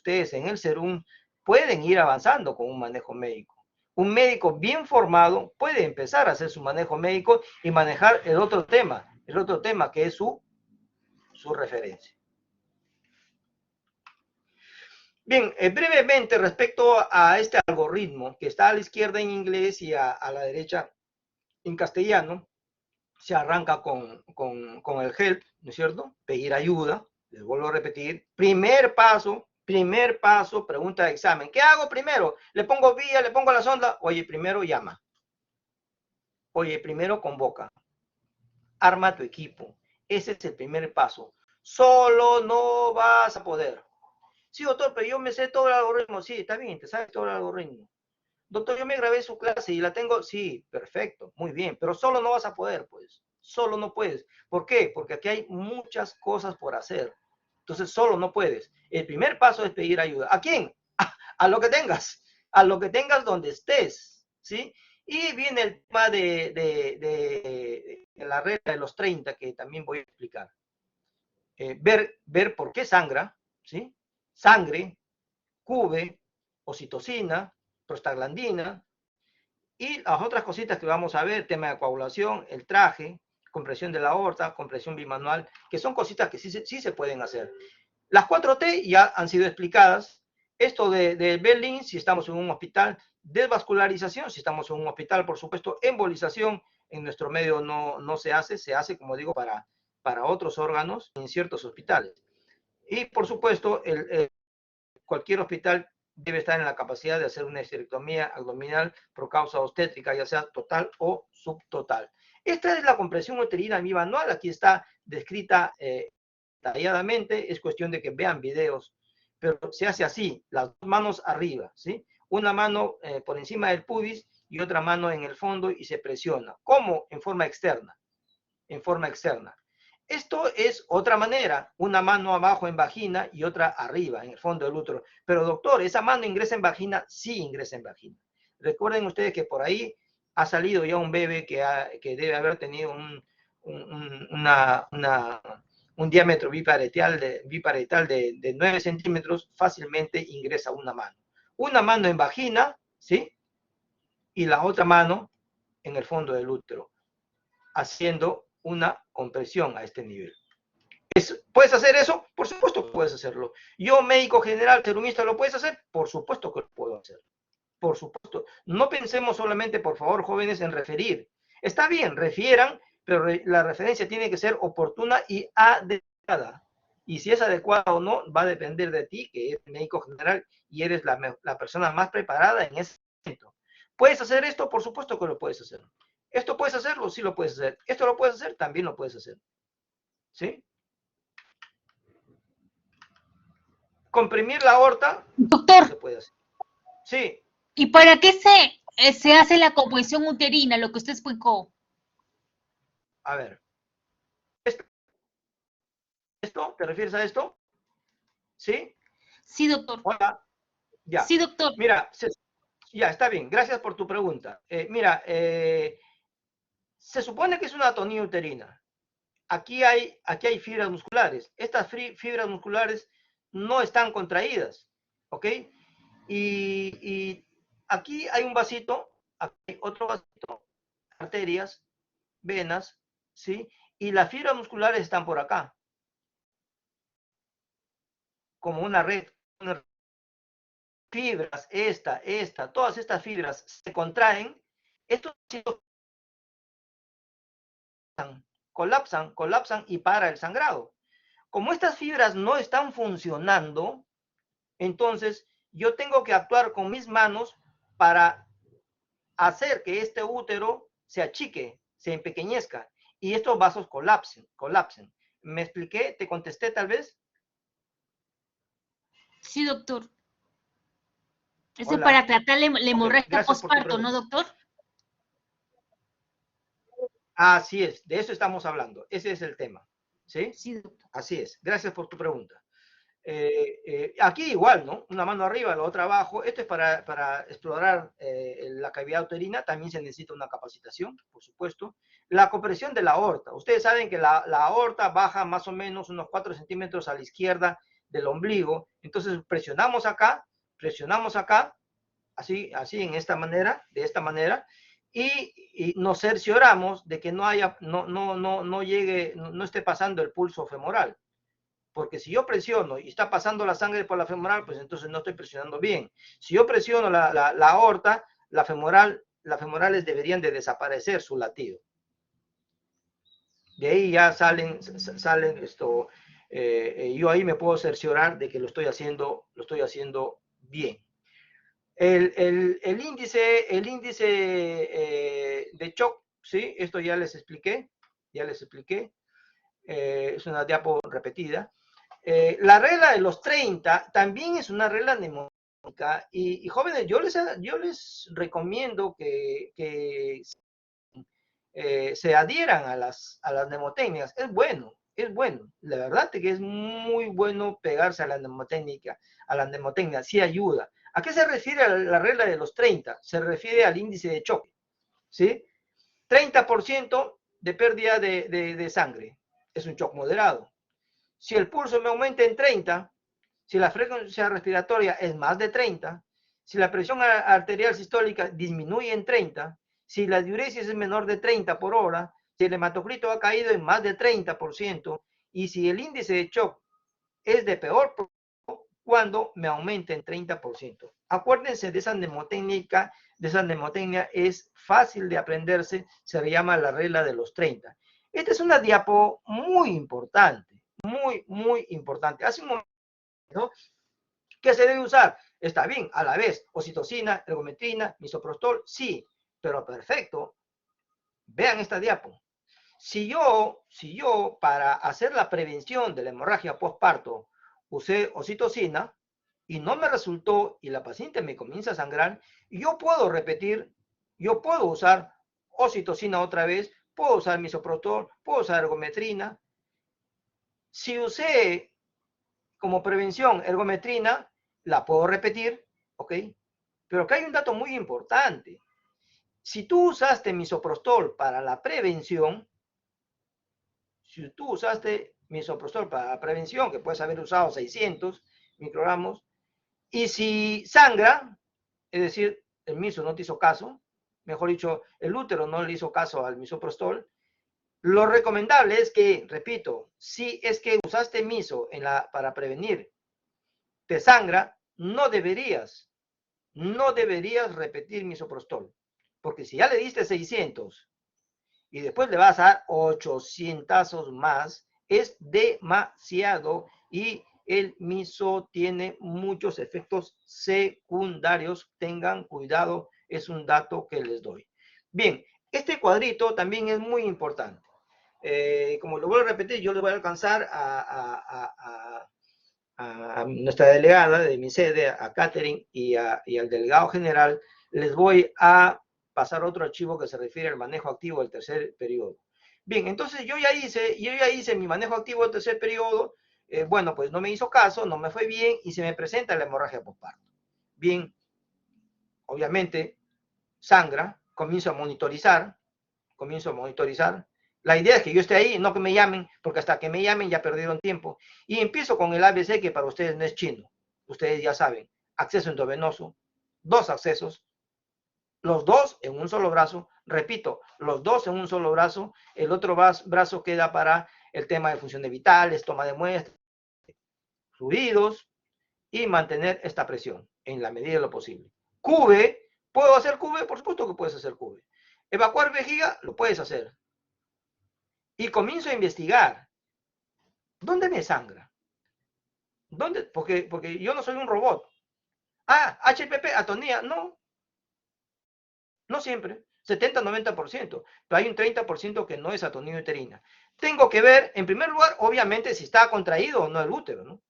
en el SERUM pueden ir avanzando con un manejo médico. Un médico bien formado puede empezar a hacer su manejo médico y manejar el otro tema que es su referencia. Bien, brevemente respecto a este algoritmo que está a la izquierda en inglés y a la derecha en castellano, se arranca con el help, ¿no es cierto? Pedir ayuda, les vuelvo a repetir. Primer paso, pregunta de examen. ¿Qué hago primero? ¿Le pongo vía, le pongo la sonda? Oye, primero llama. Oye, primero convoca. Arma tu equipo. Ese es el primer paso. Solo no vas a poder. Sí, doctor, pero yo me sé todo el algoritmo. Sí, está bien, te sabes todo el algoritmo. Doctor, yo me grabé su clase y la tengo. Sí, perfecto, muy bien, pero solo no vas a poder, pues. Solo no puedes. ¿Por qué? Porque aquí hay muchas cosas por hacer. Entonces, solo no puedes. El primer paso es pedir ayuda. ¿A quién? A lo que tengas. A lo que tengas donde estés, ¿sí? Y viene el tema de la regla de los 30, que también voy a explicar. Ver por qué sangra, ¿sí? Sangre, CUVE, oxitocina, prostaglandina, y las otras cositas que vamos a ver, tema de coagulación, el traje, compresión de la aorta, compresión bimanual, que son cositas que sí se pueden hacer. Las 4T ya han sido explicadas. Esto de Bell-Lin, si estamos en un hospital, desvascularización, si estamos en un hospital, por supuesto, embolización, en nuestro medio no se hace, como digo, para otros órganos en ciertos hospitales. Y, por supuesto, cualquier hospital debe estar en la capacidad de hacer una esterectomía abdominal por causa obstétrica, ya sea total o subtotal. Esta es la compresión uterina bimanual, aquí está descrita detalladamente, es cuestión de que vean videos, pero se hace así, las dos manos arriba, ¿sí? Una mano por encima del pubis y otra mano en el fondo y se presiona. ¿Cómo? En forma externa. En forma externa. Esto es otra manera, una mano abajo en vagina y otra arriba, en el fondo del útero. Pero doctor, ¿esa mano ingresa en vagina? Sí ingresa en vagina. Recuerden ustedes que por ahí ha salido ya un bebé que debe haber tenido un diámetro biparetal de 9 centímetros, fácilmente ingresa una mano. Una mano en vagina, ¿sí? Y la otra mano en el fondo del útero, haciendo una compresión a este nivel. ¿Puedes hacer eso? Por supuesto que puedes hacerlo. Yo, médico general, terumista, ¿lo puedes hacer? Por supuesto que lo puedo hacer. Por supuesto. No pensemos solamente, por favor, jóvenes, en referir. Está bien, refieran, pero la referencia tiene que ser oportuna y adecuada. Y si es adecuada o no, va a depender de ti, que eres médico general y eres la persona más preparada en ese momento. ¿Puedes hacer esto? Por supuesto que lo puedes hacer. ¿Esto puedes hacerlo? Sí lo puedes hacer. ¿Esto lo puedes hacer? También lo puedes hacer. ¿Sí? Comprimir la aorta Doctor, se puede hacer. Sí. ¿y para qué se hace la compresión uterina, lo que usted explicó? A ver. ¿Esto? ¿Te refieres a esto? ¿Sí? Sí, doctor. Hola. Ya. Sí, doctor. Mira, Ya, está bien. Gracias por tu pregunta. Mira, se supone que es una atonía uterina. Aquí hay fibras musculares. Estas fibras musculares no están contraídas, ¿ok? Y aquí hay un vasito, aquí hay otro vasito, arterias, venas, ¿sí? Y las fibras musculares están por acá, como una red. Fibras, todas estas fibras se contraen, estos colapsan y para el sangrado. Como estas fibras no están funcionando, entonces yo tengo que actuar con mis manos para hacer que este útero se achique, se empequeñezca y estos vasos colapsen. ¿Me expliqué? ¿Te contesté tal vez? Sí, doctor. Eso es para Hola. tratar la Ok, hemorragia gracias por tu postparto, ¿no, pregunta. doctor? Así es, de eso estamos hablando. Ese es el tema. ¿Sí? Sí, doctor. Así es. Gracias por tu pregunta. Aquí igual, ¿no? Una mano arriba, la otra abajo. Esto es para explorar la cavidad uterina. También se necesita una capacitación, por supuesto. La compresión de la aorta. Ustedes saben que la aorta baja más o menos unos 4 centímetros a la izquierda del ombligo. Entonces presionamos acá, así en esta manera, de esta manera, y nos cercioramos de que no llegue, no esté pasando el pulso femoral. Porque si yo presiono y está pasando la sangre por la femoral, pues entonces no estoy presionando bien. Si yo presiono la aorta, las femorales deberían de desaparecer su latido. De ahí ya salen esto, yo ahí me puedo cerciorar de que lo estoy haciendo bien. El índice de shock, ¿sí? Esto ya les expliqué, es una diapo repetida. La regla de los 30 también es una regla mnemónica y jóvenes, yo les recomiendo que se adhieran a las mnemotecnias. Es bueno. La verdad es que es muy bueno pegarse a la mnemotecnia, sí ayuda. ¿A qué se refiere la regla de los 30? Se refiere al índice de choque, ¿sí? 30% de pérdida de sangre, es un shock moderado. Si el pulso me aumenta en 30, si la frecuencia respiratoria es más de 30, si la presión arterial sistólica disminuye en 30, si la diuresis es menor de 30 por hora, si el hematocrito ha caído en más de 30%, y si el índice de shock es de peor cuando me aumenta en 30%. Acuérdense de esa mnemotecnia, es fácil de aprenderse, se llama la regla de los 30. Esta es una diapo muy importante, muy importante. Hace un momento, ¿no? ¿Qué se debe usar? Está bien, a la vez, oxitocina, ergometrina, misoprostol, sí, pero perfecto. Vean esta diapo. Si yo para hacer la prevención de la hemorragia postparto usé oxitocina y no me resultó y la paciente me comienza a sangrar, yo puedo repetir, yo puedo usar oxitocina otra vez, puedo usar misoprostol, puedo usar ergometrina. Si usé como prevención ergometrina, la puedo repetir, ¿ok? Pero acá hay un dato muy importante. Si tú usaste misoprostol para la prevención, si tú usaste misoprostol para la prevención, que puedes haber usado 600 microgramos, y si sangra, es decir, el miso no te hizo caso, mejor dicho, el útero no le hizo caso al misoprostol, lo recomendable es que, repito, si es que usaste miso para prevenir, te sangra, no deberías repetir misoprostol, porque si ya le diste 600 y después le vas a dar 800 más, es demasiado y el miso tiene muchos efectos secundarios. Tengan cuidado, es un dato que les doy. Bien, este cuadrito también es muy importante. Como lo vuelvo a repetir, yo le voy a alcanzar a nuestra delegada de mi sede, a Catherine y al delegado general, les voy a pasar otro archivo que se refiere al manejo activo del tercer periodo. Bien, entonces yo ya hice mi manejo activo del tercer periodo, bueno, pues no me hizo caso, no me fue bien y se me presenta la hemorragia postparto. Bien, obviamente sangra, comienzo a monitorizar. La idea es que yo esté ahí, no que me llamen, porque hasta que me llamen ya perdieron tiempo. Y empiezo con el ABC, que para ustedes no es chino. Ustedes ya saben, acceso endovenoso, 2 accesos, los 2 en un solo brazo. Repito, los 2 en un solo brazo. El otro brazo queda para el tema de funciones vitales, toma de muestras, fluidos y mantener esta presión en la medida de lo posible. Cube, ¿puedo hacer cube? Por supuesto que puedes hacer cube. Evacuar vejiga, lo puedes hacer. Y comienzo a investigar. ¿Dónde me sangra? ¿Dónde? Porque yo no soy un robot. Ah, HPP, atonía. No, no siempre. 70-90%. Pero hay un 30% que no es atonía uterina. Tengo que ver, en primer lugar, obviamente, si está contraído o no el útero, ¿no?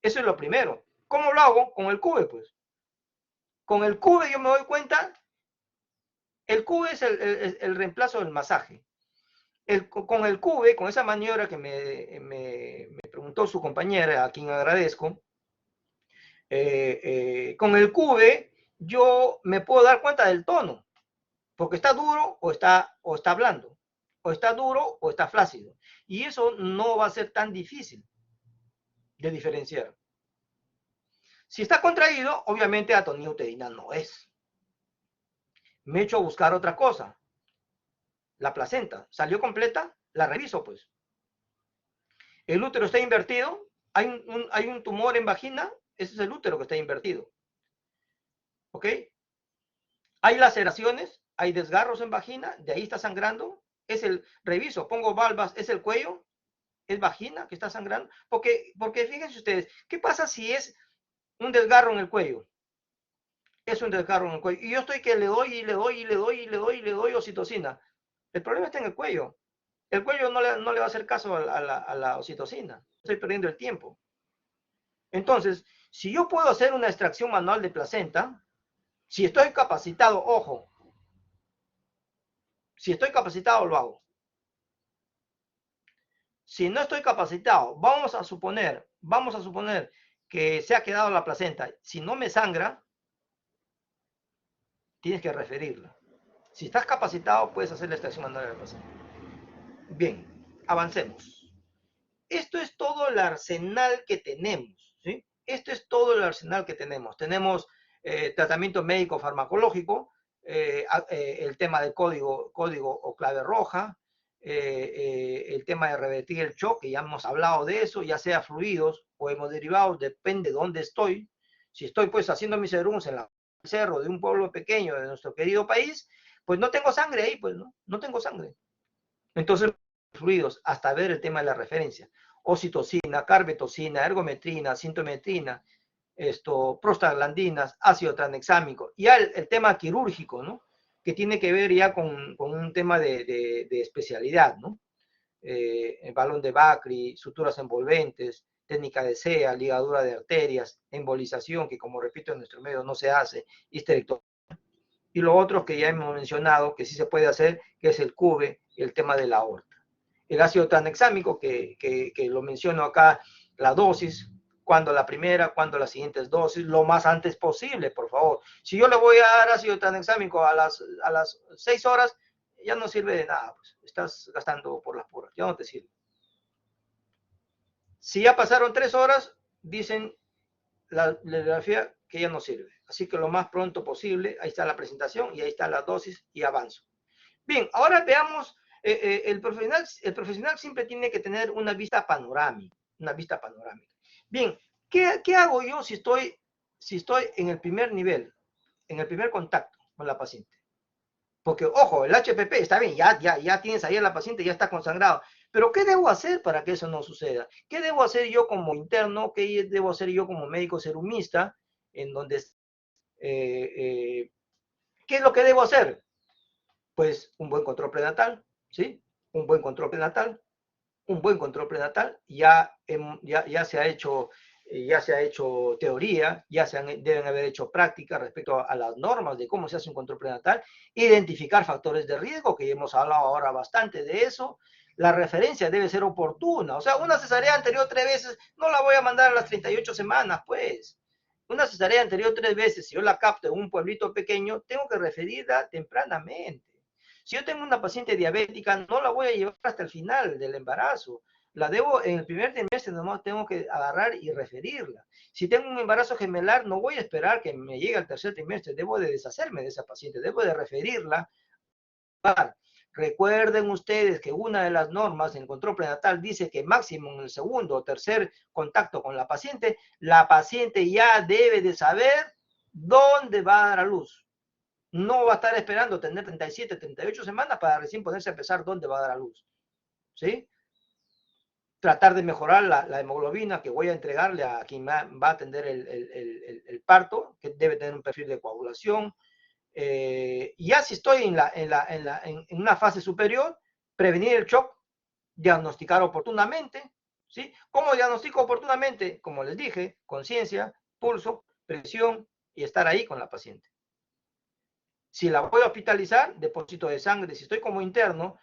Eso es lo primero. ¿Cómo lo hago? Con el cube, pues. Con el cube yo me doy cuenta. El cube es el reemplazo del masaje. Con el cube, con esa maniobra que me preguntó su compañera, a quien agradezco, con el cube yo me puedo dar cuenta del tono, porque está duro o está blando, o está duro o está flácido. Y eso no va a ser tan difícil de diferenciar. Si está contraído, obviamente atonía uterina no es. Me echo a buscar otra cosa. La placenta, ¿salió completa? La reviso, pues. El útero está invertido, hay un tumor en vagina, ese es el útero que está invertido. ¿Ok? Hay laceraciones, hay desgarros en vagina, de ahí está sangrando. Reviso, pongo valvas, es el cuello, es vagina que está sangrando. Porque fíjense ustedes, ¿qué pasa si es un desgarro en el cuello? Es un desgarro en el cuello. Y yo estoy que le doy oxitocina. El problema está en el cuello. El cuello no le va a hacer caso a la oxitocina. Estoy perdiendo el tiempo. Entonces, si yo puedo hacer una extracción manual de placenta, si estoy capacitado, ojo, si estoy capacitado lo hago. Si no estoy capacitado, vamos a suponer que se ha quedado la placenta. Si no me sangra, tienes que referirla. Si estás capacitado, puedes hacer la extracción manual de la placenta. Bien, avancemos. Esto es todo el arsenal que tenemos, ¿sí? Esto es todo el arsenal que tenemos. Tenemos tratamiento médico farmacológico, el tema del código o clave roja, el tema de revertir el shock, que ya hemos hablado de eso, ya sea fluidos o hemoderivados, depende de dónde estoy. Si estoy pues haciendo mis serums en el cerro de un pueblo pequeño de nuestro querido país, pues no tengo sangre ahí, pues no tengo sangre. Entonces, fluidos, hasta ver el tema de la referencia. Oxitocina, carbetocina, ergometrina, sintometrina, prostaglandinas, ácido tranexámico. Y ya el tema quirúrgico, ¿no? Que tiene que ver ya con un tema de especialidad, ¿no? El balón de Bacri, suturas envolventes, técnica de SEA, ligadura de arterias, embolización, que como repito en nuestro medio no se hace, histerectomía. Y lo otro que ya hemos mencionado, que sí se puede hacer, que es el CUBE y el tema de la aorta. El ácido tranexámico, que lo menciono acá, la dosis, cuando la primera, cuando las siguientes dosis, lo más antes posible, por favor. Si yo le voy a dar ácido tranexámico a las 6 horas, ya no sirve de nada, pues. Estás gastando por las puras, ya no te sirve. Si ya pasaron 3 horas, dicen la bibliografía que ya no sirve. Así que lo más pronto posible, ahí está la presentación y ahí está la dosis y avanzo. Bien, ahora veamos, el profesional siempre tiene que tener una vista panorámica, Bien, ¿qué hago yo si estoy en el primer nivel, en el primer contacto con la paciente? Porque, ojo, el HPP está bien, ya tienes ahí a la paciente, ya está consangrado. Pero, ¿qué debo hacer para que eso no suceda? ¿Qué debo hacer yo como interno? ¿Qué debo hacer yo como médico serumista? En donde, ¿qué es lo que debo hacer? Pues un buen control prenatal, ¿sí? Un buen control prenatal, ya se ha hecho teoría, deben haber hecho práctica respecto a las normas de cómo se hace un control prenatal, identificar factores de riesgo, que hemos hablado ahora bastante de eso. La referencia debe ser oportuna, o sea, una cesárea anterior 3 veces, no la voy a mandar a las 38 semanas, pues. Una cesárea anterior 3 veces, si yo la capto en un pueblito pequeño, tengo que referirla tempranamente. Si yo tengo una paciente diabética, no la voy a llevar hasta el final del embarazo. La debo en el primer trimestre, nomás tengo que agarrar y referirla. Si tengo un embarazo gemelar, no voy a esperar que me llegue al tercer trimestre, debo de deshacerme de esa paciente, debo de referirla. Recuerden ustedes que una de las normas en control prenatal dice que máximo en el segundo o tercer contacto con la paciente ya debe de saber dónde va a dar a luz. No va a estar esperando tener 37, 38 semanas para recién ponerse a pensar dónde va a dar a luz. ¿Sí? Tratar de mejorar la hemoglobina que voy a entregarle a quien va a atender el parto, que debe tener un perfil de coagulación. Ya si estoy en una fase superior, prevenir el shock, diagnosticar oportunamente. ¿Sí? ¿Cómo diagnostico oportunamente? Como les dije, conciencia, pulso, presión y estar ahí con la paciente. Si la voy a hospitalizar, depósito de sangre. Si estoy como interno,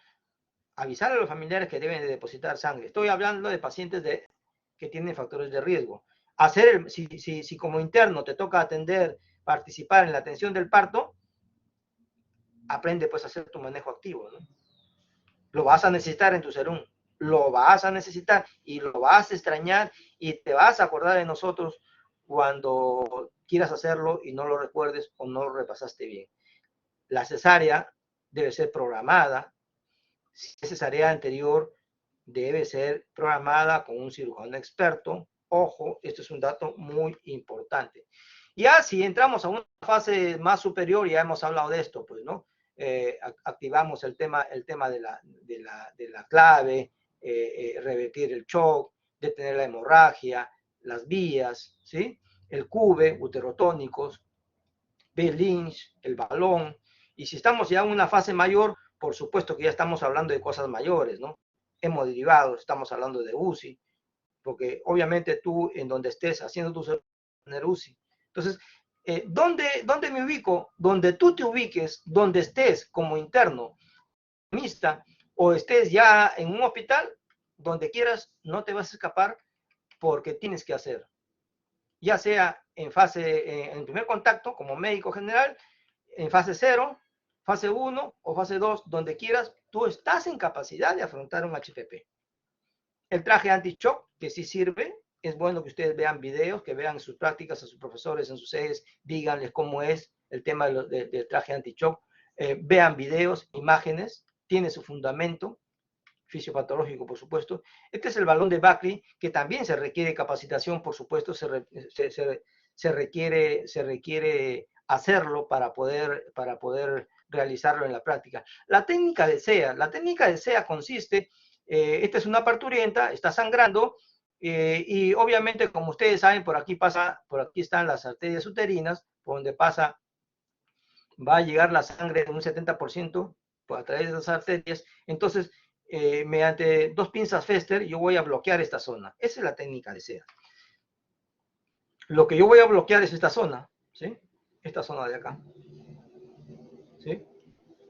avisar a los familiares que deben de depositar sangre. Estoy hablando de pacientes que tienen factores de riesgo. Si como interno te toca atender, participar en la atención del parto, aprende pues a hacer tu manejo activo, ¿no? Lo vas a necesitar en tu serum, lo vas a necesitar y lo vas a extrañar y te vas a acordar de nosotros cuando quieras hacerlo y no lo recuerdes o no lo repasaste bien. La cesárea debe ser programada. Si es cesárea anterior, debe ser programada con un cirujano experto. Ojo, esto es un dato muy importante. Ya si entramos a una fase más superior, ya hemos hablado de esto, pues, ¿no? Activamos el tema de la clave, revertir el shock, detener la hemorragia, las vías, ¿sí? El cube, uterotónicos, B-Lynch, el balón. Y si estamos ya en una fase mayor, por supuesto que ya estamos hablando de cosas mayores, ¿no? Hemoderivados, estamos hablando de UCI, porque obviamente tú en donde estés haciendo tu tener UCI. Entonces, ¿dónde me ubico? Donde tú te ubiques, donde estés como interno, mixta, o estés ya en un hospital, donde quieras, no te vas a escapar porque tienes que hacer. Ya sea en primer contacto como médico general, en fase 0, fase 1 o fase 2, donde quieras, tú estás en capacidad de afrontar un HPP. El traje anti-shock, que sí sirve, es bueno que ustedes vean videos, que vean sus prácticas a sus profesores en sus sedes, díganles cómo es el tema del traje anti-shock, vean videos, imágenes, tiene su fundamento fisiopatológico, por supuesto. Este es el balón de Buckley, que también se requiere capacitación, por supuesto, se requiere hacerlo para poder realizarlo en la práctica. La técnica de SEA consiste, esta es una parturienta, está sangrando, y obviamente, como ustedes saben, por aquí están las arterias uterinas, por donde pasa, va a llegar la sangre en un 70% a través de esas arterias. Entonces, mediante 2 pinzas Fester, yo voy a bloquear esta zona. Esa es la técnica de SEA. Lo que yo voy a bloquear es esta zona, ¿sí? Esta zona de acá, ¿sí?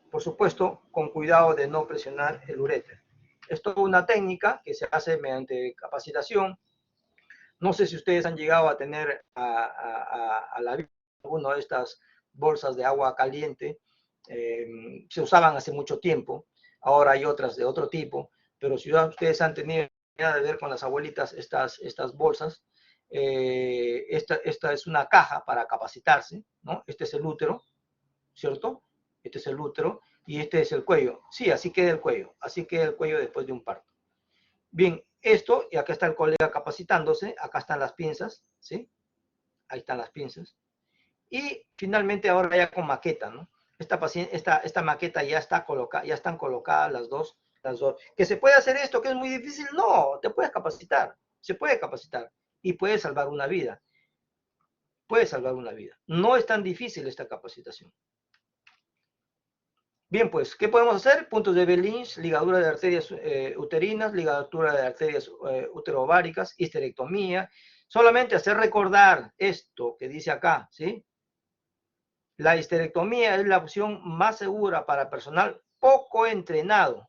Por supuesto, con cuidado de no presionar el uréter. Esto es una técnica que se hace mediante capacitación. No sé si ustedes han llegado a tener a la vista alguna de estas bolsas de agua caliente. Se usaban hace mucho tiempo. Ahora hay otras de otro tipo. Pero si ustedes han tenido de ver con las abuelitas estas bolsas, esta es una caja para capacitarse, ¿no? Este es el útero, ¿cierto? Este es el útero y este es el cuello. Sí, así queda el cuello. Así queda el cuello después de un parto. Bien, esto, y acá está el colega capacitándose, acá están las pinzas, ¿sí? Ahí están las pinzas. Y finalmente ahora ya con maqueta, ¿no? Esta maqueta ya está colocada, ya están colocadas las dos. ¿Que se puede hacer esto, que es muy difícil? No, te puedes capacitar, se puede capacitar y puede salvar una vida. Puede salvar una vida. No es tan difícil esta capacitación. Bien, pues, ¿qué podemos hacer? Puntos de Bellynch, ligadura de arterias uterinas, ligadura de arterias uterováricas, histerectomía. Solamente hacer recordar esto que dice acá, ¿sí? La histerectomía es la opción más segura para personal poco entrenado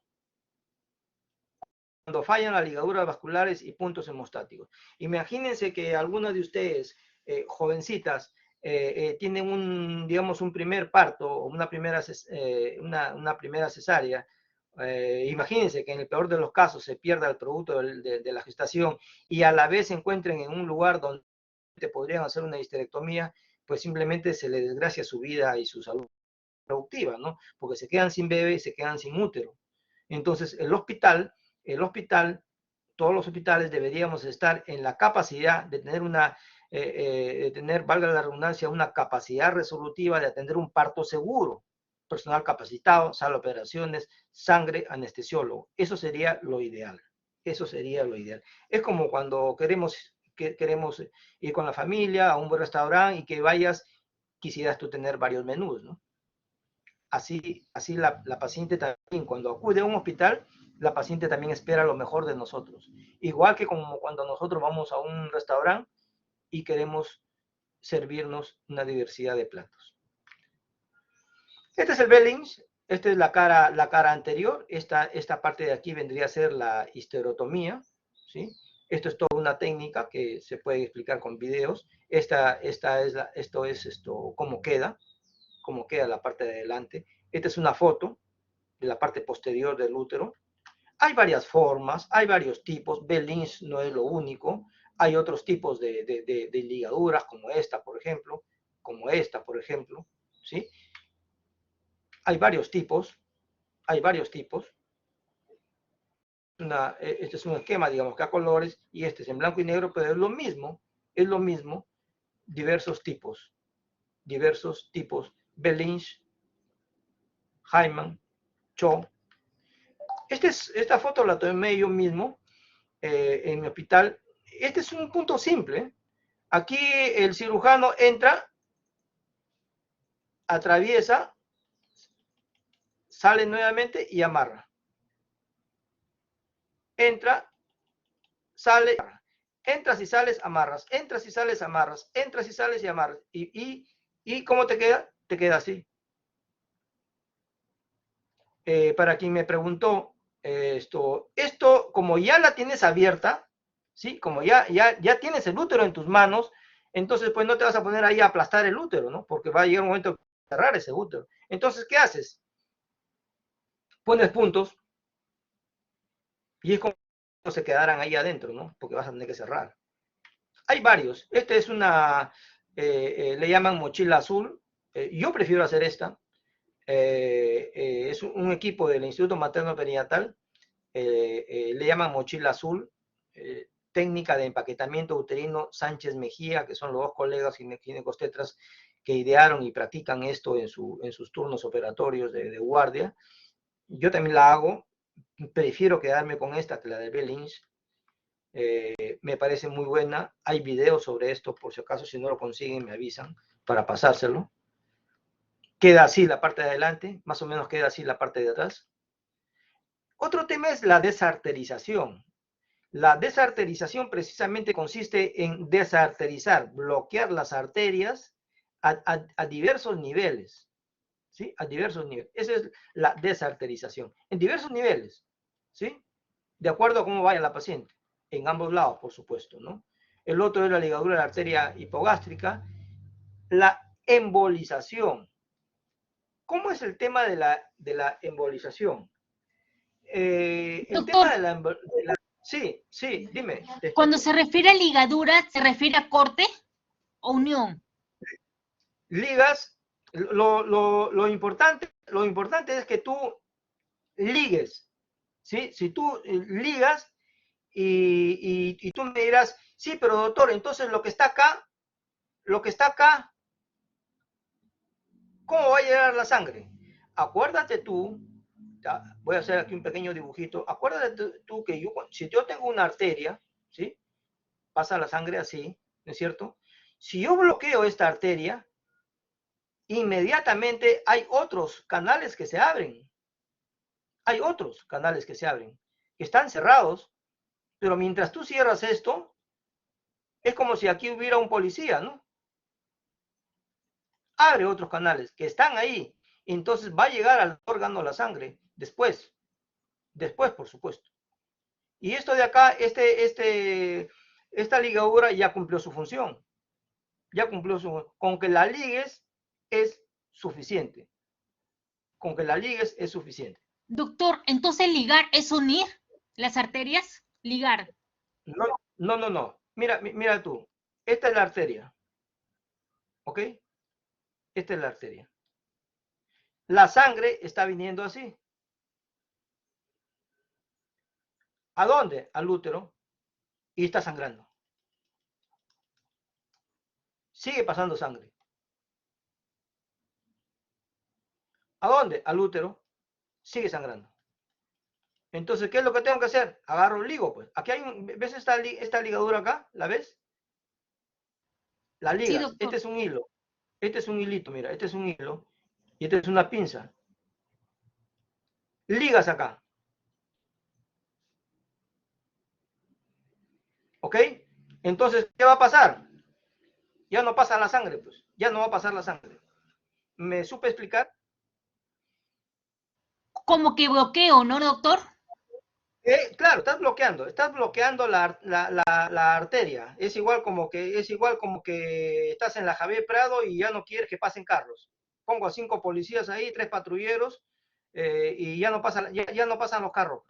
cuando fallan las ligaduras vasculares y puntos hemostáticos. Imagínense que algunos de ustedes jovencitas, tienen digamos, un primer parto o una primera cesárea, imagínense que en el peor de los casos se pierda el producto de la gestación y a la vez se encuentren en un lugar donde podrían hacer una histerectomía, pues simplemente se les desgracia su vida y su salud productiva, ¿no? Porque se quedan sin bebé, se quedan sin útero. Entonces, el hospital, todos los hospitales deberíamos estar en la capacidad de tener valga la redundancia, una capacidad resolutiva de atender un parto seguro, personal capacitado, sala de operaciones, sangre, anestesiólogo. Eso sería lo ideal. Eso sería lo ideal. Es como cuando queremos ir con la familia a un buen restaurante y que vayas, quisieras tú tener varios menús, ¿no? Así la paciente también, cuando acude a un hospital, la paciente también espera lo mejor de nosotros. Igual que como cuando nosotros vamos a un restaurante y queremos servirnos una diversidad de platos. Este es el Bellings, esta es la cara anterior, esta parte de aquí vendría a ser la histerotomía, ¿sí? Esto es toda una técnica que se puede explicar con videos. Esto es cómo queda la parte de adelante. Esta es una foto de la parte posterior del útero. Hay varias formas, hay varios tipos. Bellings no es lo único. Hay otros tipos de ligaduras, como esta, por ejemplo, ¿sí? Hay varios tipos. Este es un esquema, digamos, que a colores, y este es en blanco y negro, pero es lo mismo, diversos tipos. Bellings, Hyman, Cho. Esta foto la tomé yo mismo en mi hospital. Este es un punto simple. Aquí el cirujano entra, atraviesa, sale nuevamente y amarra. Entra, sale, entras y sales, amarras, entras y sales, amarras, entras y sales y amarras. ¿Y cómo te queda? Te queda así. Para quien me preguntó, esto como ya la tienes abierta, ¿sí? Como ya tienes el útero en tus manos, entonces pues no te vas a poner ahí a aplastar el útero, ¿no? Porque va a llegar un momento de cerrar ese útero. Entonces, ¿qué haces? Pones puntos y es como si se quedaran ahí adentro, ¿no? Porque vas a tener que cerrar. Hay varios. Este es le llaman mochila azul. Yo prefiero hacer esta. Es un equipo del Instituto Materno Perinatal. Le llaman mochila azul. Técnica de empaquetamiento uterino Sánchez Mejía, que son los dos colegas ginecostetras que idearon y practican esto en sus turnos operatorios de guardia. Yo también la hago. Prefiero quedarme con esta que la de Bellings. Me parece muy buena. Hay videos sobre esto, por si acaso, si no lo consiguen, me avisan para pasárselo. Queda así la parte de adelante, más o menos queda así la parte de atrás. Otro tema es la desarterización. La desarterización precisamente consiste en desarterizar, bloquear las arterias a diversos niveles. ¿Sí? A diversos niveles. Esa es la desarterización. En diversos niveles. ¿Sí? De acuerdo a cómo vaya la paciente. En ambos lados, por supuesto, ¿no? El otro es la ligadura de la arteria hipogástrica. La embolización. ¿Cómo es el tema de la embolización? El Doctor, tema de la... Sí, dime. cuando se refiere a ligadura, ¿se refiere a corte o unión? Ligas, lo importante es que tú ligues, ¿sí? Si tú ligas y tú me dirás, sí, pero doctor, entonces lo que está acá, ¿cómo va a llegar la sangre? Acuérdate tú, voy a hacer aquí un pequeño dibujito, acuérdate tú que si yo tengo una arteria, ¿sí? Pasa la sangre así, ¿no es cierto? Si yo bloqueo esta arteria, inmediatamente hay otros canales que se abren. Hay otros canales que se abren, que están cerrados, pero mientras tú cierras esto, es como si aquí hubiera un policía, ¿no? Abre otros canales que están ahí, entonces va a llegar al órgano la sangre después, por supuesto. Y esto de acá, esta ligadura ya cumplió su función. Ya cumplió con que la ligues es suficiente. Con que la ligues es suficiente. Doctor, entonces ligar es unir las arterias, ligar. No, no, no, no. Mira tú. Esta es la arteria. ¿Ok? Esta es la arteria. La sangre está viniendo así. ¿A dónde? Al útero. Y está sangrando. Sigue pasando sangre. ¿A dónde? Al útero. Sigue sangrando. Entonces, ¿qué es lo que tengo que hacer? Agarro el ligo, pues. Aquí hay ¿ves esta ligadura acá? ¿La ves? La Sí, ligas. Este doctor. es un hilo. Este es un hilito, mira. Este es un hilo. Y este es una pinza. Ligas acá. ¿Ok? Entonces, ¿qué va a pasar? Ya no pasa la sangre, pues. Ya no va a pasar la sangre. ¿Me supe explicar? Como que bloqueo, ¿no, doctor? Claro, estás bloqueando la arteria. Es igual como que estás en la Javier Prado y ya no quieres que pasen carros. Pongo a 5 policías ahí, 3 patrulleros, y ya no pasan los carros.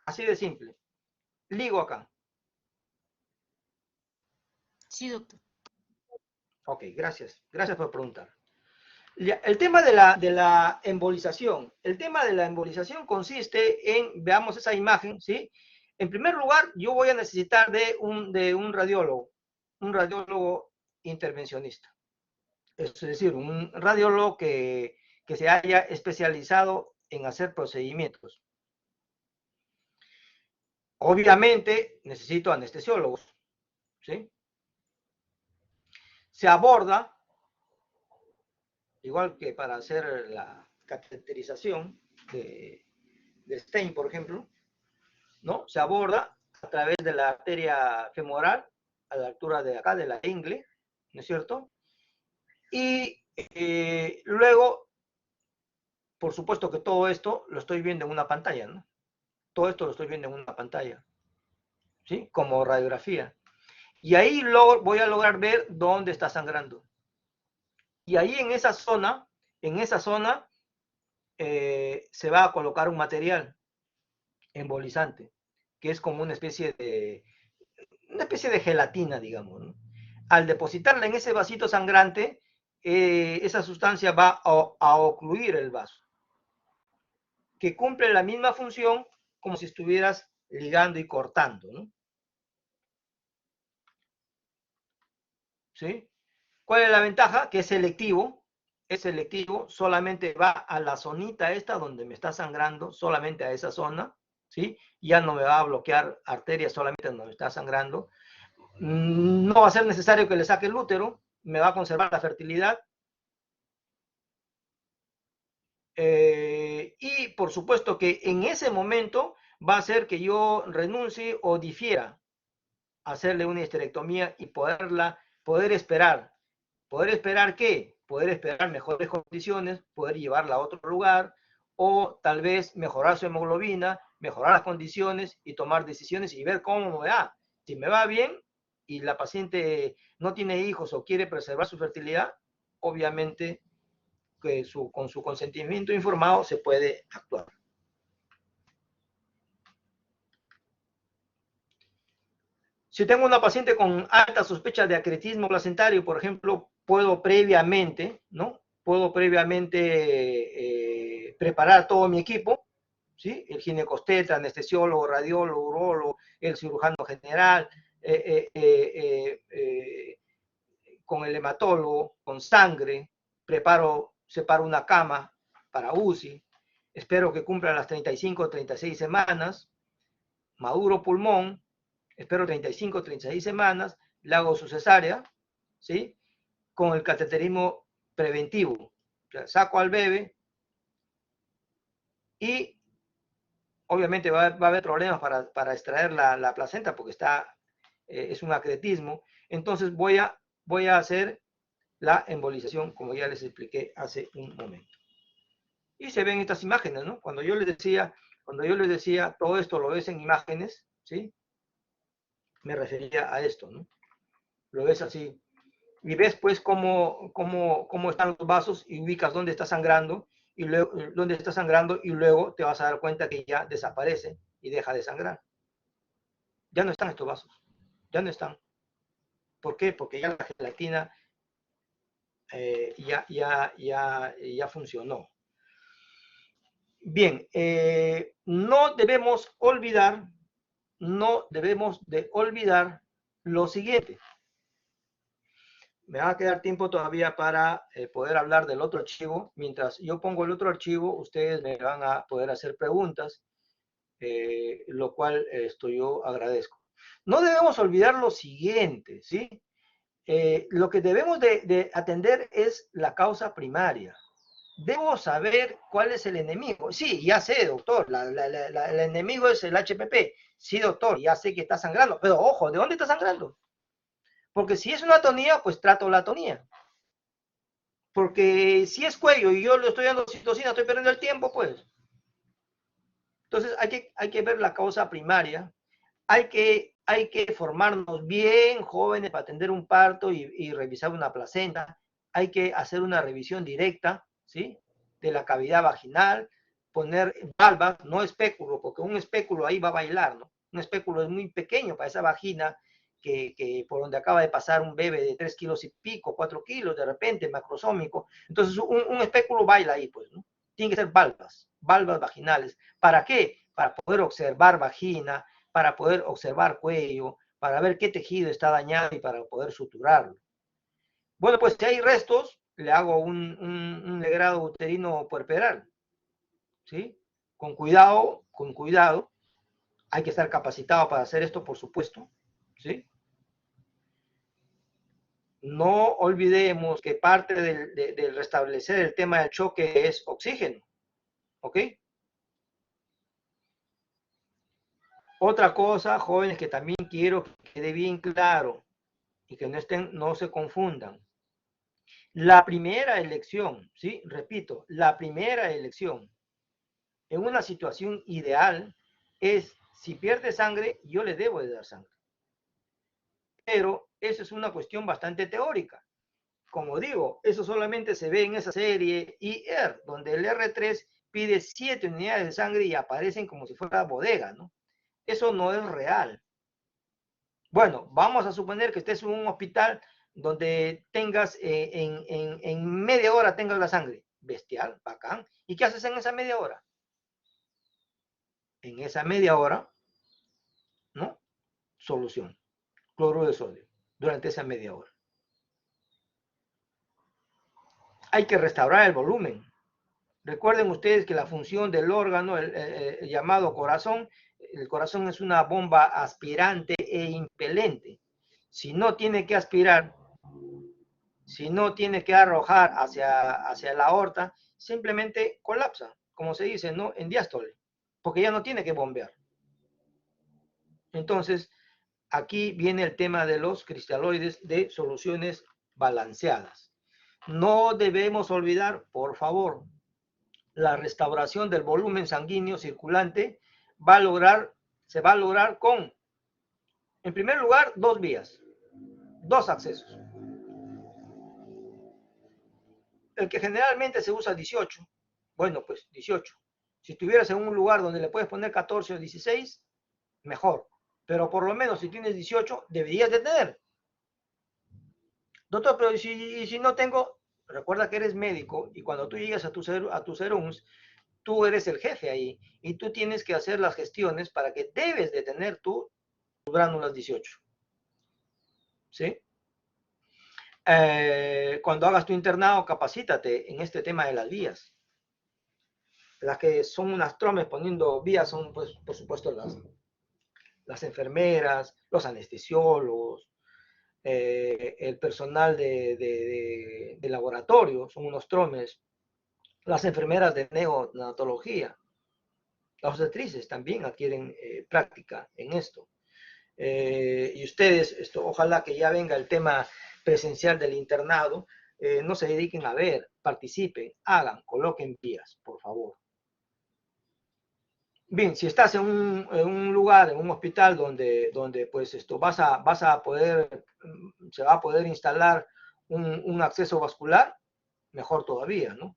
Así de simple. Ligo acá. Sí, doctor. Ok, gracias. Gracias por preguntar. El tema de la embolización. El tema de la embolización consiste en, veamos esa imagen, ¿sí? En primer lugar, yo voy a necesitar de un radiólogo intervencionista. Es decir, un radiólogo que se haya especializado en hacer procedimientos. Obviamente, necesito anestesiólogos, ¿sí? Se aborda, igual que para hacer la cateterización de Stein, por ejemplo, ¿no? Se aborda a través de la arteria femoral, a la altura de acá, de la ingle, ¿no es cierto? Y luego, por supuesto que todo esto lo estoy viendo en una pantalla, ¿no? Todo esto lo estoy viendo en una pantalla, ¿sí? Como radiografía. Y ahí voy a lograr ver dónde está sangrando. Y ahí en esa zona se va a colocar un material embolizante, que es como una especie de gelatina, digamos, ¿no? Al depositarla en ese vasito sangrante, esa sustancia va a ocluir el vaso, que cumple la misma función como si estuvieras ligando y cortando, ¿no? ¿Sí? ¿Cuál es la ventaja? Que es selectivo, solamente va a la zonita esta donde me está sangrando, solamente a esa zona, ¿sí? Ya no me va a bloquear arterias solamente donde me está sangrando. No va a ser necesario que le saque el útero, me va a conservar la fertilidad. Y por supuesto que en ese momento va a ser que yo renuncie o difiera a hacerle una histerectomía y poder esperar. ¿Poder esperar qué? Poder esperar mejores condiciones, poder llevarla a otro lugar o tal vez mejorar su hemoglobina, mejorar las condiciones y tomar decisiones y ver cómo me va. Si me va bien y la paciente no tiene hijos o quiere preservar su fertilidad, obviamente que con su consentimiento informado se puede actuar. Si tengo una paciente con alta sospecha de acretismo placentario, por ejemplo, puedo previamente, ¿no? Puedo previamente preparar todo mi equipo, ¿sí? El ginecobstetra, anestesiólogo, radiólogo, urólogo, el cirujano general, con el hematólogo, con sangre, separo una cama para UCI, espero que cumpla las 35 o 36 semanas, maduro pulmón, espero 35 o 36 semanas, le hago su cesárea, ¿sí? Con el cateterismo preventivo. O sea, saco al bebé y obviamente va a haber problemas para extraer la placenta porque es un acretismo. Entonces voy a hacer la embolización, como ya les expliqué hace un momento. Y se ven estas imágenes, ¿no? Cuando yo les decía, todo esto lo ves en imágenes, ¿sí? Me refería a esto, ¿no? lo ves así, y ves pues cómo están los vasos y ubicas dónde está sangrando y luego y luego te vas a dar cuenta que ya desaparece y deja de sangrar. Ya no están estos vasos, ya no están. ¿Por qué? Porque ya la gelatina ya funcionó. Bien, no debemos de olvidar lo siguiente. Me va a quedar tiempo todavía para poder hablar del otro archivo. Mientras yo pongo el otro archivo, ustedes me van a poder hacer preguntas, lo cual esto yo agradezco. No debemos olvidar lo siguiente, ¿sí? Lo que debemos de atender es la causa primaria. Debo saber cuál es el enemigo. Sí, ya sé, doctor, el enemigo es el HPP. Sí, doctor, ya sé que está sangrando, pero ojo, ¿de dónde está sangrando? Porque si es una atonía, pues trato la atonía. Porque si es cuello y yo le estoy dando citocina, estoy perdiendo el tiempo, pues. Entonces hay que ver la causa primaria. Hay que formarnos bien jóvenes para atender un parto y revisar una placenta. Hay que hacer una revisión directa, ¿sí? De la cavidad vaginal, poner valvas, no espéculo, porque un espéculo ahí va a bailar, ¿no? Un espéculo es muy pequeño para esa vagina que por donde acaba de pasar un bebé de 3 kilos y pico, 4 kilos, de repente, macrosómico. Entonces, un espéculo baila ahí, pues, ¿no? Tienen que ser valvas vaginales. ¿Para qué? Para poder observar vagina, para poder observar cuello, para ver qué tejido está dañado y para poder suturarlo. Bueno, pues si hay restos, le hago un legrado uterino puerperal, ¿sí? Con cuidado, con cuidado. Hay que estar capacitado para hacer esto, por supuesto, ¿sí? No olvidemos que parte del restablecer el tema del choque es oxígeno, ¿ok? Otra cosa, jóvenes, que también quiero que quede bien claro y que no se confundan. La primera elección, ¿sí? Repito, la primera elección en una situación ideal es, si pierde sangre, yo le debo de dar sangre. Pero eso es una cuestión bastante teórica. Como digo, eso solamente se ve en esa serie IR, donde el R3 pide 7 unidades de sangre y aparecen como si fuera bodega, ¿no? Eso no es real. Bueno, vamos a suponer que estés en un hospital donde tengas, en media hora tengas la sangre. Bestial, bacán. ¿Y qué haces en esa media hora? En esa media hora, ¿no? Solución. Cloruro de sodio. Durante esa media hora. Hay que restaurar el volumen. Recuerden ustedes que la función del órgano, el llamado corazón, el corazón es una bomba aspirante e impelente. Si no tiene que aspirar, si no tiene que arrojar hacia la aorta, simplemente colapsa, como se dice, ¿no? En diástole, porque ya no tiene que bombear. Entonces, aquí viene el tema de los cristaloides de soluciones balanceadas. No debemos olvidar, por favor, la restauración del volumen sanguíneo circulante se va a lograr con, en primer lugar, dos vías, dos accesos. El que generalmente se usa 18, bueno, pues 18. Si estuvieras en un lugar donde le puedes poner 14 o 16, mejor. Pero por lo menos si tienes 18, deberías de tener. Doctor, pero si no tengo, recuerda que eres médico y cuando tú llegas a tu serums, tú eres el jefe ahí y tú tienes que hacer las gestiones para que debes de tener tus gránulas 18. ¿Sí? Cuando hagas tu internado, capacítate en este tema de las vías. Las que son unas tromes poniendo vías son, pues, por supuesto, las enfermeras, los anestesiólogos, el personal de laboratorio, son unos tromes, las enfermeras de neonatología, las obstetrices también adquieren práctica en esto. Y ustedes, ojalá que ya venga el tema presencial del internado, no se dediquen a ver, participen, hagan, coloquen vías, por favor. Bien, si estás en un lugar, en un hospital donde pues vas a poder, se va a poder instalar un acceso vascular, mejor todavía, ¿no?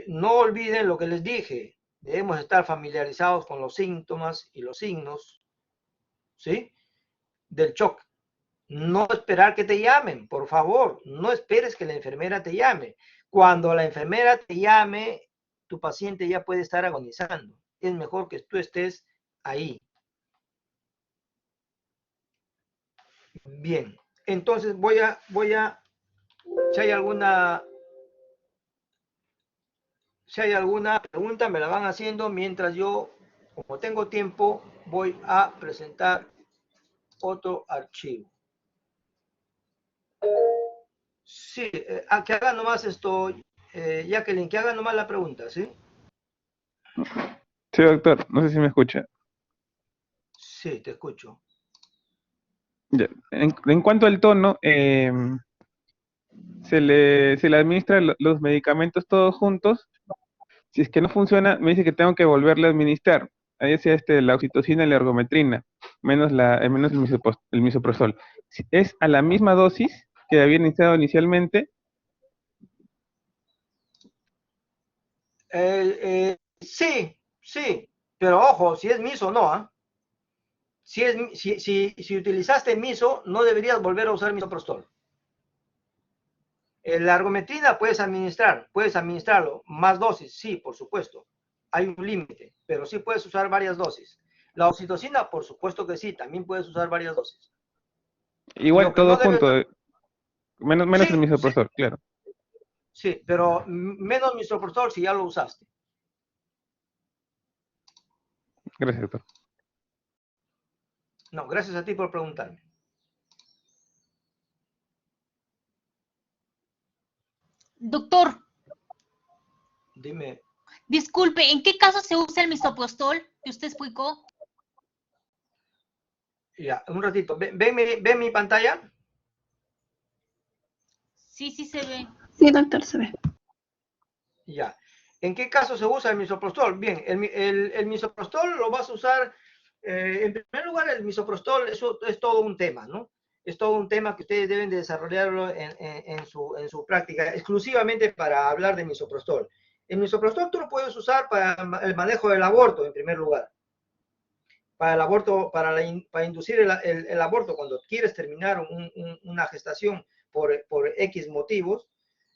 No olviden lo que les dije, debemos estar familiarizados con los síntomas y los signos, ¿sí? Del shock. No esperar que te llamen, por favor, no esperes que la enfermera te llame. Cuando la enfermera te llame, tu paciente ya puede estar agonizando. Es mejor que tú estés ahí. Bien, entonces si si hay alguna pregunta, me la van haciendo mientras yo, como tengo tiempo, voy a presentar otro archivo. Sí, que haga nomás esto, Jacqueline, que haga nomás la pregunta, ¿sí? Sí, doctor, no sé si me escucha. Sí, te escucho. Ya. En cuanto al tono, se le administra los medicamentos todos juntos. Si es que no funciona, me dice que tengo que volverle a administrar. Ahí decía la oxitocina y la ergometrina, menos el misoprostol. Si es a la misma dosis que había iniciado inicialmente. Sí, sí, pero ojo, si es miso no, ¿eh? Si utilizaste miso, no deberías volver a usar misoprostol. La ergometrina puedes administrarlo, más dosis, sí, por supuesto. Hay un límite, pero sí puedes usar varias dosis. La oxitocina, por supuesto que sí, también puedes usar varias dosis. Lo Igual que todo no debes... junto, menos el Sí, sí, misoprostol, claro. sí, pero menos misoprostol si ya lo usaste. Gracias, doctor. No, gracias a ti por preguntarme. Doctor, Dime, disculpe, ¿en qué caso se usa el misoprostol que usted explicó? ya, un ratito. ¿Ven mi pantalla? Sí, sí se ve. Sí, doctor, se ve. Ya. ¿En qué caso se usa el misoprostol? Bien, el misoprostol lo vas a usar, en primer lugar, el misoprostol eso es todo un tema, ¿no? Es todo un tema que ustedes deben de desarrollarlo en su práctica, exclusivamente para hablar de misoprostol. El misoprostol tú lo puedes usar para el manejo del aborto, en primer lugar. Para el aborto, para inducir el aborto, cuando quieres terminar una gestación por X motivos,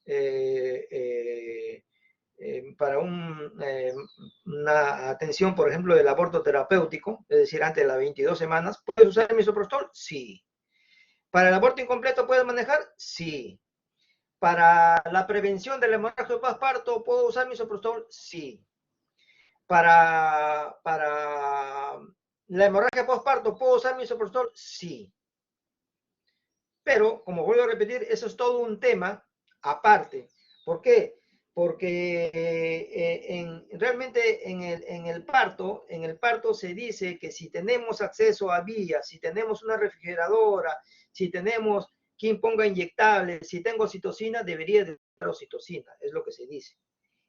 eh, eh, para una atención, por ejemplo, del aborto terapéutico, es decir, antes de las 22 semanas, ¿puedes usar el misoprostol? Sí. ¿Para el aborto incompleto puedes manejar? Sí. ¿Para la prevención del hemorragia postparto puedo usar misoprostol? Sí. ¿Para la hemorragia postparto puedo usar misoprostol? Sí. Pero, como vuelvo a repetir, eso es todo un tema aparte. ¿Por qué? Porque realmente en el parto se dice que si tenemos acceso a vías, si tenemos una refrigeradora, si tenemos quien ponga inyectables, si tengo oxitocina, debería de dar oxitocina, es lo que se dice.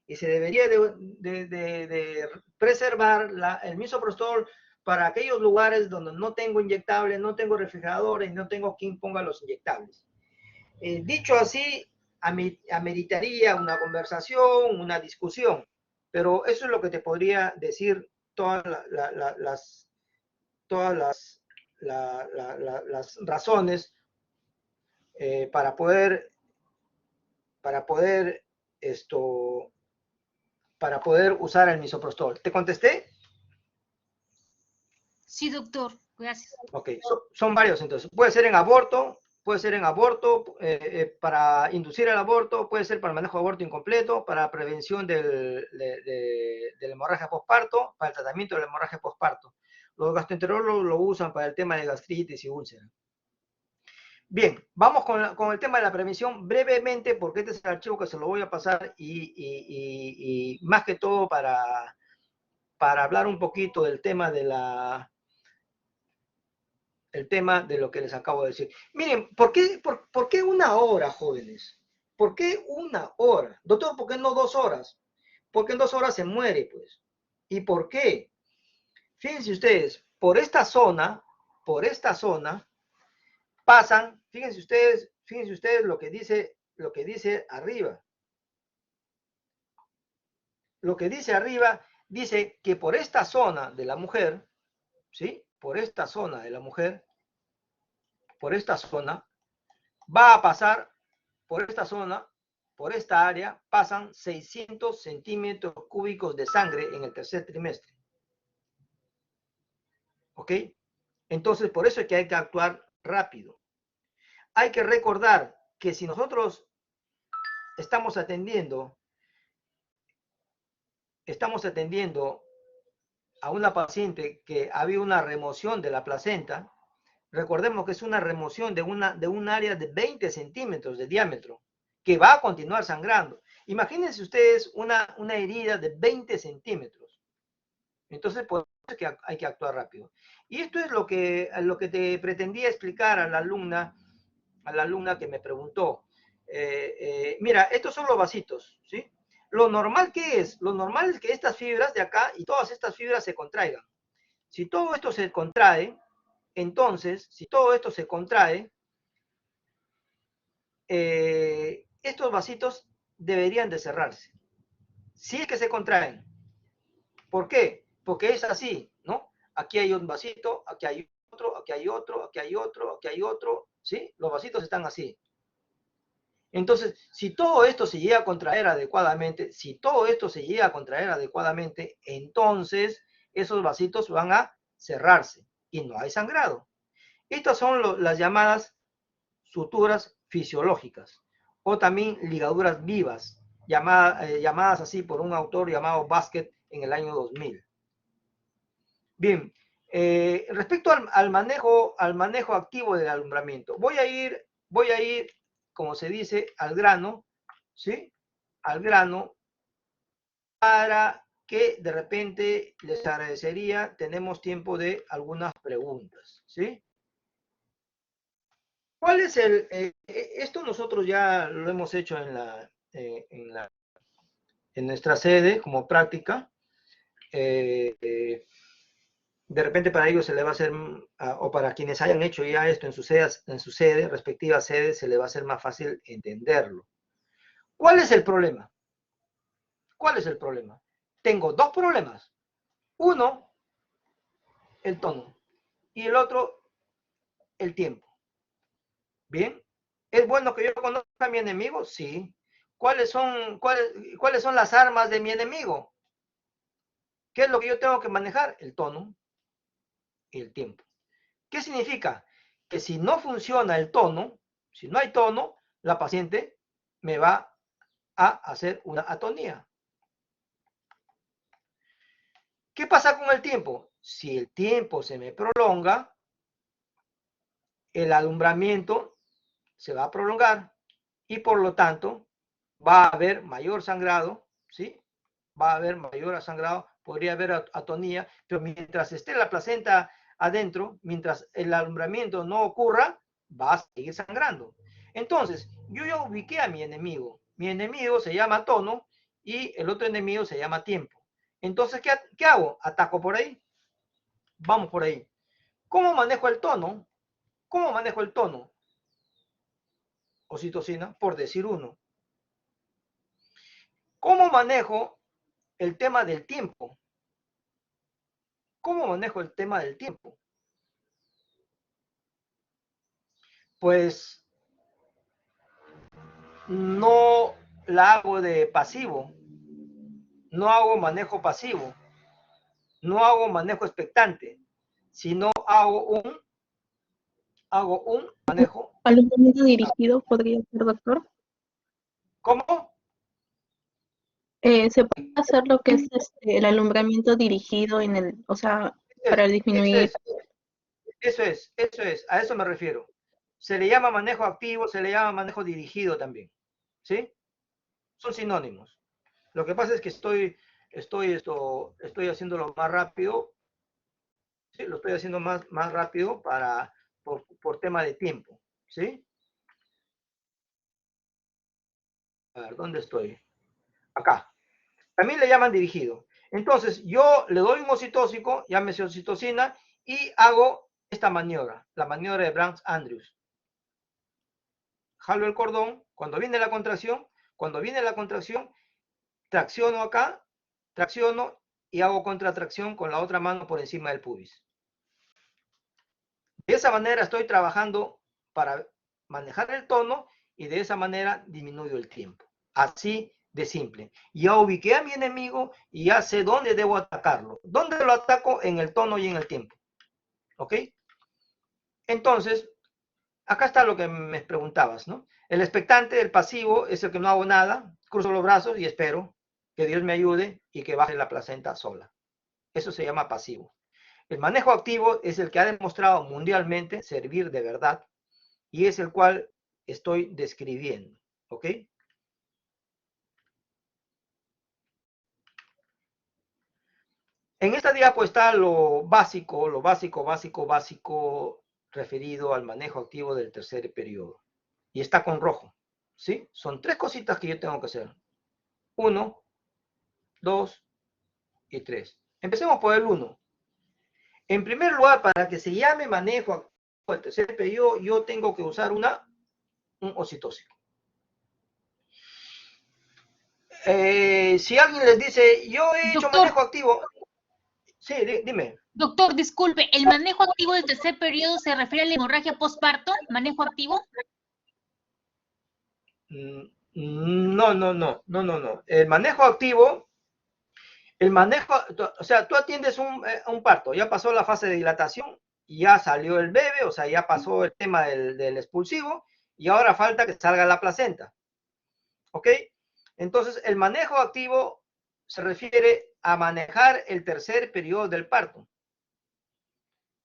Y se debería de preservar el misoprostol para aquellos lugares donde no tengo inyectables, no tengo refrigeradores y no tengo quien ponga los inyectables. Dicho así, ameritaría una conversación, una discusión, pero eso es lo que te podría decir todas las razones para poder esto para poder usar el misoprostol. ¿Te contesté? Sí, doctor, gracias. Ok, son varios entonces. Puede ser en aborto, para inducir el aborto, puede ser para el manejo de aborto incompleto, para prevención de la hemorragia postparto, para el tratamiento de la hemorragia postparto. Los gastroenterólogos lo usan para el tema de gastritis y úlcera. Bien, vamos con el tema de la prevención brevemente, porque este es el archivo que se lo voy a pasar y más que todo para hablar un poquito del tema de lo que les acabo de decir. Miren, ¿por qué una hora, jóvenes? ¿Por qué una hora? Doctor, ¿por qué no 2 horas? Porque en 2 horas se muere, pues. ¿Y por qué? Fíjense ustedes, por esta zona pasan, fíjense ustedes lo que dice arriba. Lo que dice arriba dice que por esta zona de la mujer, ¿sí? Por esta zona de la mujer, por esta zona, va a pasar, por esta zona, por esta área, pasan 600 centímetros cúbicos de sangre en el tercer trimestre. ¿Ok? Entonces, por eso es que hay que actuar rápido. Hay que recordar que si nosotros estamos atendiendo a una paciente que había una remoción de la placenta, recordemos que es una remoción de un área de 20 centímetros de diámetro, que va a continuar sangrando. Imagínense ustedes una herida de 20 centímetros. Entonces, por eso es que hay que actuar rápido. Y esto es lo que te pretendía explicar a la alumna que me preguntó. Mira, estos son los vasitos, ¿sí? Lo normal es que estas fibras de acá y todas estas fibras se contraigan. Si todo esto se contrae, entonces, si todo esto se contrae, estos vasitos deberían de cerrarse. Si es que se contraen. ¿Por qué? Porque es así, ¿no? Aquí hay un vasito, aquí hay otro, aquí hay otro, aquí hay otro, aquí hay otro, ¿sí? Los vasitos están así. Entonces, si todo esto se llega a contraer adecuadamente, entonces esos vasitos van a cerrarse y no hay sangrado. Estas son las llamadas suturas fisiológicas o también ligaduras vivas, llamadas así por un autor llamado Basket en el año 2000. Bien, respecto al manejo activo del alumbramiento, voy a ir, como se dice, al grano, ¿sí? Al grano, para que de repente les agradecería, tenemos tiempo de algunas preguntas, ¿sí? ¿Cuál es esto nosotros ya lo hemos hecho en nuestra sede como práctica. De repente para ellos se le va a hacer, o para quienes hayan hecho ya esto en su sede, respectiva sede, se le va a hacer más fácil entenderlo. ¿Cuál es el problema? ¿Cuál es el problema? Tengo dos problemas. Uno, el tono, y el otro, el tiempo. ¿Bien? ¿Es bueno que yo conozca a mi enemigo? Sí. ¿Cuáles son las armas de mi enemigo? ¿Qué es lo que yo tengo que manejar? El tono y el tiempo. ¿Qué significa? Que si no funciona el tono, si no hay tono, la paciente me va a hacer una atonía. ¿Qué pasa con el tiempo? Si el tiempo se me prolonga, el alumbramiento se va a prolongar y por lo tanto va a haber mayor sangrado, ¿sí? Va a haber mayor sangrado, podría haber atonía, pero mientras esté la placenta adentro, mientras el alumbramiento no ocurra, va a seguir sangrando. Entonces, yo ya ubiqué a mi enemigo. Mi enemigo se llama tono y el otro enemigo se llama tiempo. Entonces, ¿qué hago? ¿Ataco por ahí? Vamos por ahí. ¿Cómo manejo el tono? ¿Cómo manejo el tono? Oxitocina, por decir uno. ¿Cómo manejo el tema del tiempo? ¿Cómo manejo el tema del tiempo? Pues no la hago de pasivo, no hago manejo pasivo, no hago manejo expectante, sino hago un manejo. Alumbramiento dirigido podría ser, doctor. ¿Cómo? Se puede hacer lo que es el alumbramiento dirigido o sea, para disminuir. Eso es, a eso me refiero. Se le llama manejo activo, se le llama manejo dirigido también, ¿sí? Son sinónimos. Lo que pasa es que estoy haciéndolo más rápido, ¿sí? Lo estoy haciendo más rápido por tema de tiempo, ¿sí? A ver, ¿dónde estoy? Acá. También le llaman dirigido. Entonces, yo le doy un oxitóxico, llámese oxitocina, y hago esta maniobra, la maniobra de Brandt-Andrews. Jalo el cordón, cuando viene la contracción, tracciono acá, tracciono y hago contratracción con la otra mano por encima del pubis. De esa manera estoy trabajando para manejar el tono y de esa manera disminuyo el tiempo. Así de simple. Ya ubiqué a mi enemigo y ya sé dónde debo atacarlo. ¿Dónde lo ataco? En el tono y en el tiempo. ¿Ok? Entonces, acá está lo que me preguntabas, ¿no? El expectante, el pasivo, es el que no hago nada, cruzo los brazos y espero que Dios me ayude y que baje la placenta sola. Eso se llama pasivo. El manejo activo es el que ha demostrado mundialmente servir de verdad y es el cual estoy describiendo, ¿ok? En esta diapo está lo básico referido al manejo activo del tercer periodo. Y está con rojo, ¿sí? Son 3 cositas que yo tengo que hacer. 1, 2 y 3. Empecemos por el 1. En primer lugar, para que se llame manejo activo del tercer periodo, yo tengo que usar un oxitóxico. Si alguien les dice, yo he hecho Doctor, manejo activo, sí, dime. doctor, disculpe, ¿el manejo activo del tercer periodo se refiere a la hemorragia postparto? ¿Manejo activo? No. El manejo activo, o sea, tú atiendes un parto, ya pasó la fase de dilatación, ya salió el bebé, o sea, ya pasó el tema del expulsivo, y ahora falta que salga la placenta. ¿Ok? Entonces, el manejo activo se refiere a manejar el tercer periodo del parto.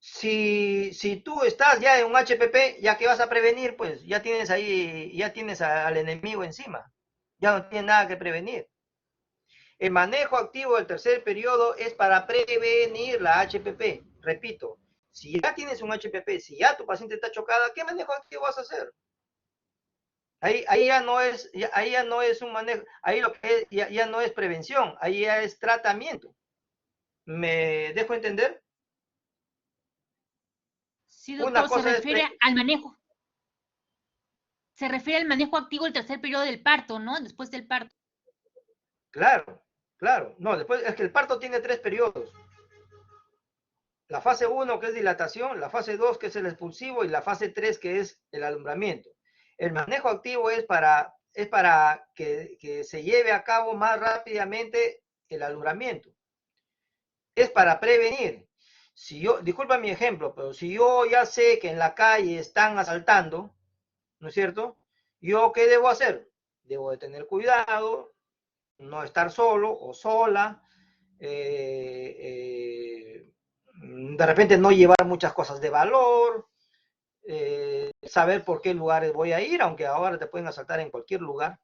Si tú estás ya en un HPP, ya que vas a prevenir, pues ya tienes ahí, ya tienes al enemigo encima. Ya no tienes nada que prevenir. El manejo activo del tercer periodo es para prevenir la HPP. Repito, si ya tienes un HPP, si ya tu paciente está chocada, ¿qué manejo activo vas a hacer? Ahí ya no es un manejo, ahí lo que es, ya no es prevención, ahí ya es tratamiento. ¿Me dejo entender? Sí, Una doctor, se cosa es refiere al manejo. Se refiere al manejo activo del tercer periodo del parto, ¿no? Después del parto. claro. No, después es que el parto tiene 3 periodos. La fase 1 que es dilatación, la fase 2 que es el expulsivo y la fase 3 que es el alumbramiento. El manejo activo es para que se lleve a cabo más rápidamente el alumbramiento. Es para prevenir. Si yo, disculpa mi ejemplo, pero si yo ya sé que en la calle están asaltando, ¿no es cierto? ¿Yo qué debo hacer? Debo de tener cuidado, no estar solo o sola, de repente no llevar muchas cosas de valor, saber por qué lugares voy a ir, aunque ahora te pueden asaltar en cualquier lugar.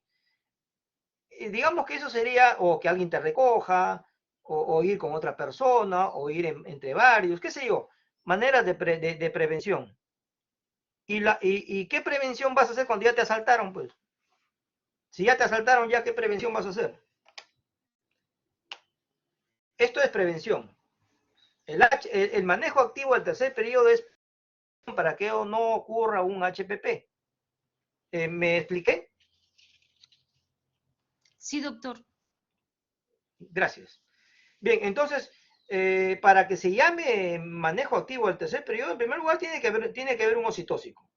Digamos que eso sería, o que alguien te recoja, o ir con otra persona, o ir entre varios, qué sé yo, maneras de prevención. ¿Y qué prevención vas a hacer cuando ya te asaltaron, pues? Si ya te asaltaron, ¿ya qué prevención vas a hacer? Esto es prevención. El manejo activo del tercer periodo es para que no ocurra un HPP. ¿Me expliqué? Sí, doctor. Gracias. Bien, entonces, para que se llame manejo activo del tercer periodo, en primer lugar tiene que haber un oxitóxico.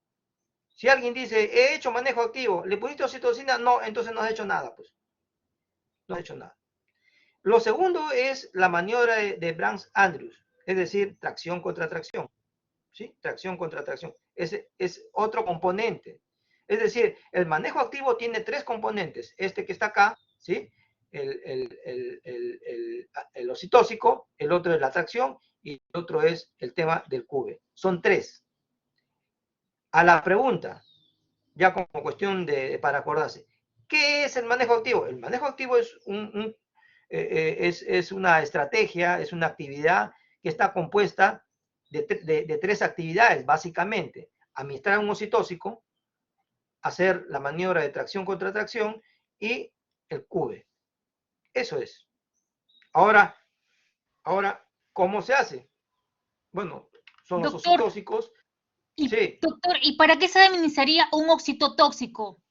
Si alguien dice, he hecho manejo activo, ¿le pusiste oxitocina? No, entonces no has hecho nada, pues. No has hecho nada. Lo segundo es la maniobra de Brandt-Andrews, es decir, tracción contra tracción. ¿Sí? Tracción contra tracción. Ese es otro componente. Es decir, el manejo activo tiene 3 componentes. Este que está acá, ¿sí? El oxitóxico, el otro es la tracción y el otro es el tema del CUBE. Son 3. A la pregunta, ya como cuestión para acordarse, ¿qué es el manejo activo? El manejo activo es una estrategia, es una actividad que está compuesta de 3 actividades, básicamente. Administrar un oxitóxico, hacer la maniobra de tracción contra tracción y el CUBE. Eso es. Ahora, ¿cómo se hace? Bueno, son los Doctor, oxitóxicos. y, Sí, doctor, ¿y para qué se administraría un oxitotóxico?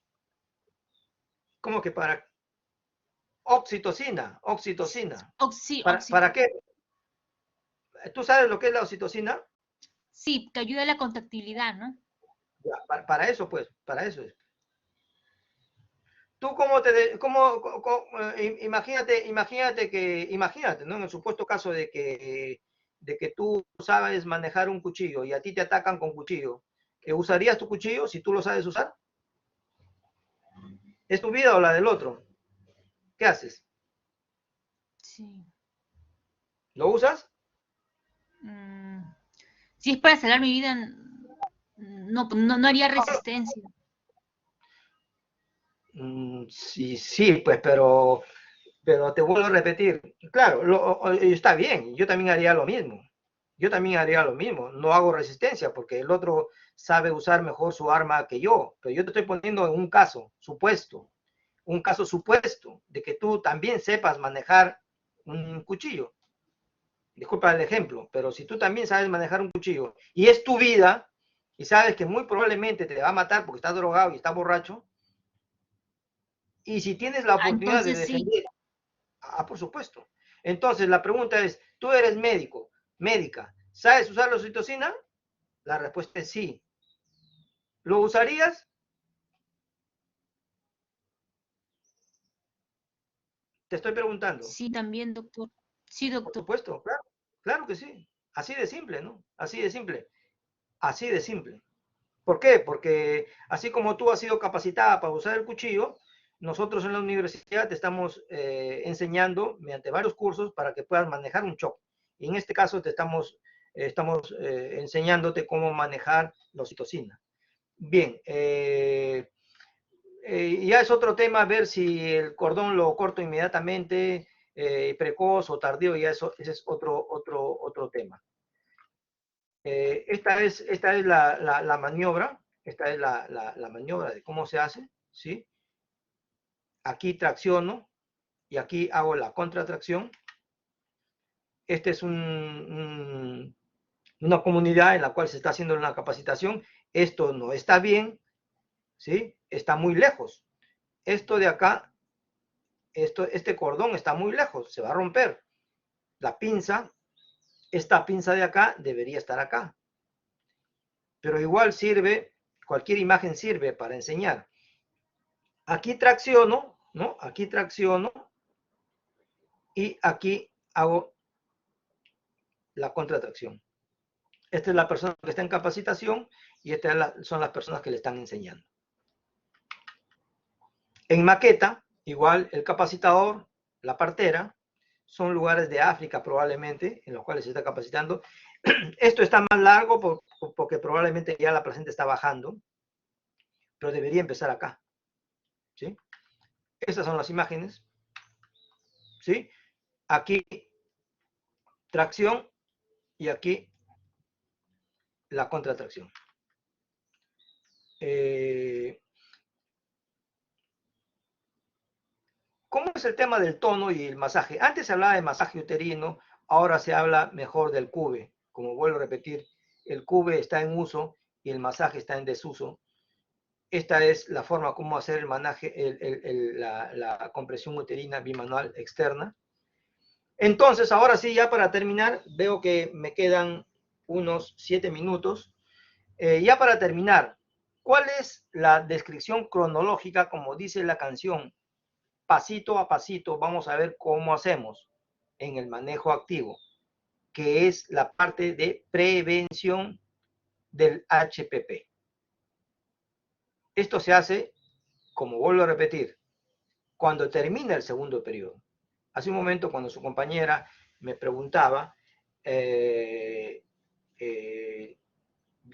¿cómo que para? Oxitocina. ¿Para qué? ¿Tú sabes lo que es la oxitocina? Sí, que ayuda a la contractilidad, ¿no? Ya, para eso, pues, para eso es. Tú cómo imagínate, ¿no? En el supuesto caso de que tú sabes manejar un cuchillo y a ti te atacan con cuchillo, ¿usarías tu cuchillo si tú lo sabes usar? ¿Es tu vida o la del otro? ¿Qué haces? Sí. ¿Lo usas? Si es para salvar mi vida, no haría resistencia. Sí, sí, pues, pero te vuelvo a repetir, claro, está bien, yo también haría lo mismo. No hago resistencia porque el otro sabe usar mejor su arma que yo, pero yo te estoy poniendo en un caso supuesto de que tú también sepas manejar un cuchillo. Disculpa el ejemplo, pero si tú también sabes manejar un cuchillo y es tu vida y sabes que muy probablemente te va a matar porque estás drogado y estás borracho, y si tienes la oportunidad de Entonces sí, defender, por supuesto. Entonces la pregunta es, ¿tú eres médico, médica, sabes usar la oxitocina? La respuesta es sí. ¿Lo usarías? Te estoy preguntando. sí también, doctor. Sí, Por doctor. supuesto, claro, claro que sí. Así de simple, ¿no? Así de simple. Así de simple. ¿Por qué? Porque así como tú has sido capacitada para usar el cuchillo, nosotros en la universidad te estamos enseñando mediante varios cursos para que puedas manejar un choque. Y en este caso estamos enseñándote cómo manejar la oxitocina. Bien, ya es otro tema ver si el cordón lo corto inmediatamente, precoz o tardío, ya ese es otro tema. Esta es la maniobra, esta es la maniobra de cómo se hace, ¿sí? Aquí tracciono y aquí hago la contratracción. Este es una comunidad en la cual se está haciendo una capacitación. Esto no está bien, ¿sí? Está muy lejos. Esto de acá, este cordón está muy lejos, se va a romper. La pinza, esta pinza de acá debería estar acá. Pero igual sirve, cualquier imagen sirve para enseñar. Aquí tracciono, ¿no? Aquí tracciono y aquí hago la contratracción. Esta es la persona que está en capacitación y estas son las personas que le están enseñando. En maqueta, igual el capacitador, la partera, son lugares de África probablemente en los cuales se está capacitando. Esto está más largo porque probablemente ya la placenta está bajando, pero debería empezar acá, ¿sí? Estas son las imágenes, ¿sí? Aquí tracción y aquí la contratracción. ¿Cómo es el tema del tono y el masaje? Antes se hablaba de masaje uterino, ahora se habla mejor del cube. Como vuelvo a repetir, el cube está en uso y el masaje está en desuso. Esta es la forma como hacer el masaje, la compresión uterina bimanual externa. Entonces, ahora sí, ya para terminar, veo que me quedan unos 7 minutos. Ya para terminar, ¿cuál es la descripción cronológica, como dice la canción? Pasito a pasito vamos a ver cómo hacemos en el manejo activo, que es la parte de prevención del HPP. Esto se hace, como vuelvo a repetir, cuando termina el segundo periodo. Hace un momento, cuando su compañera me preguntaba,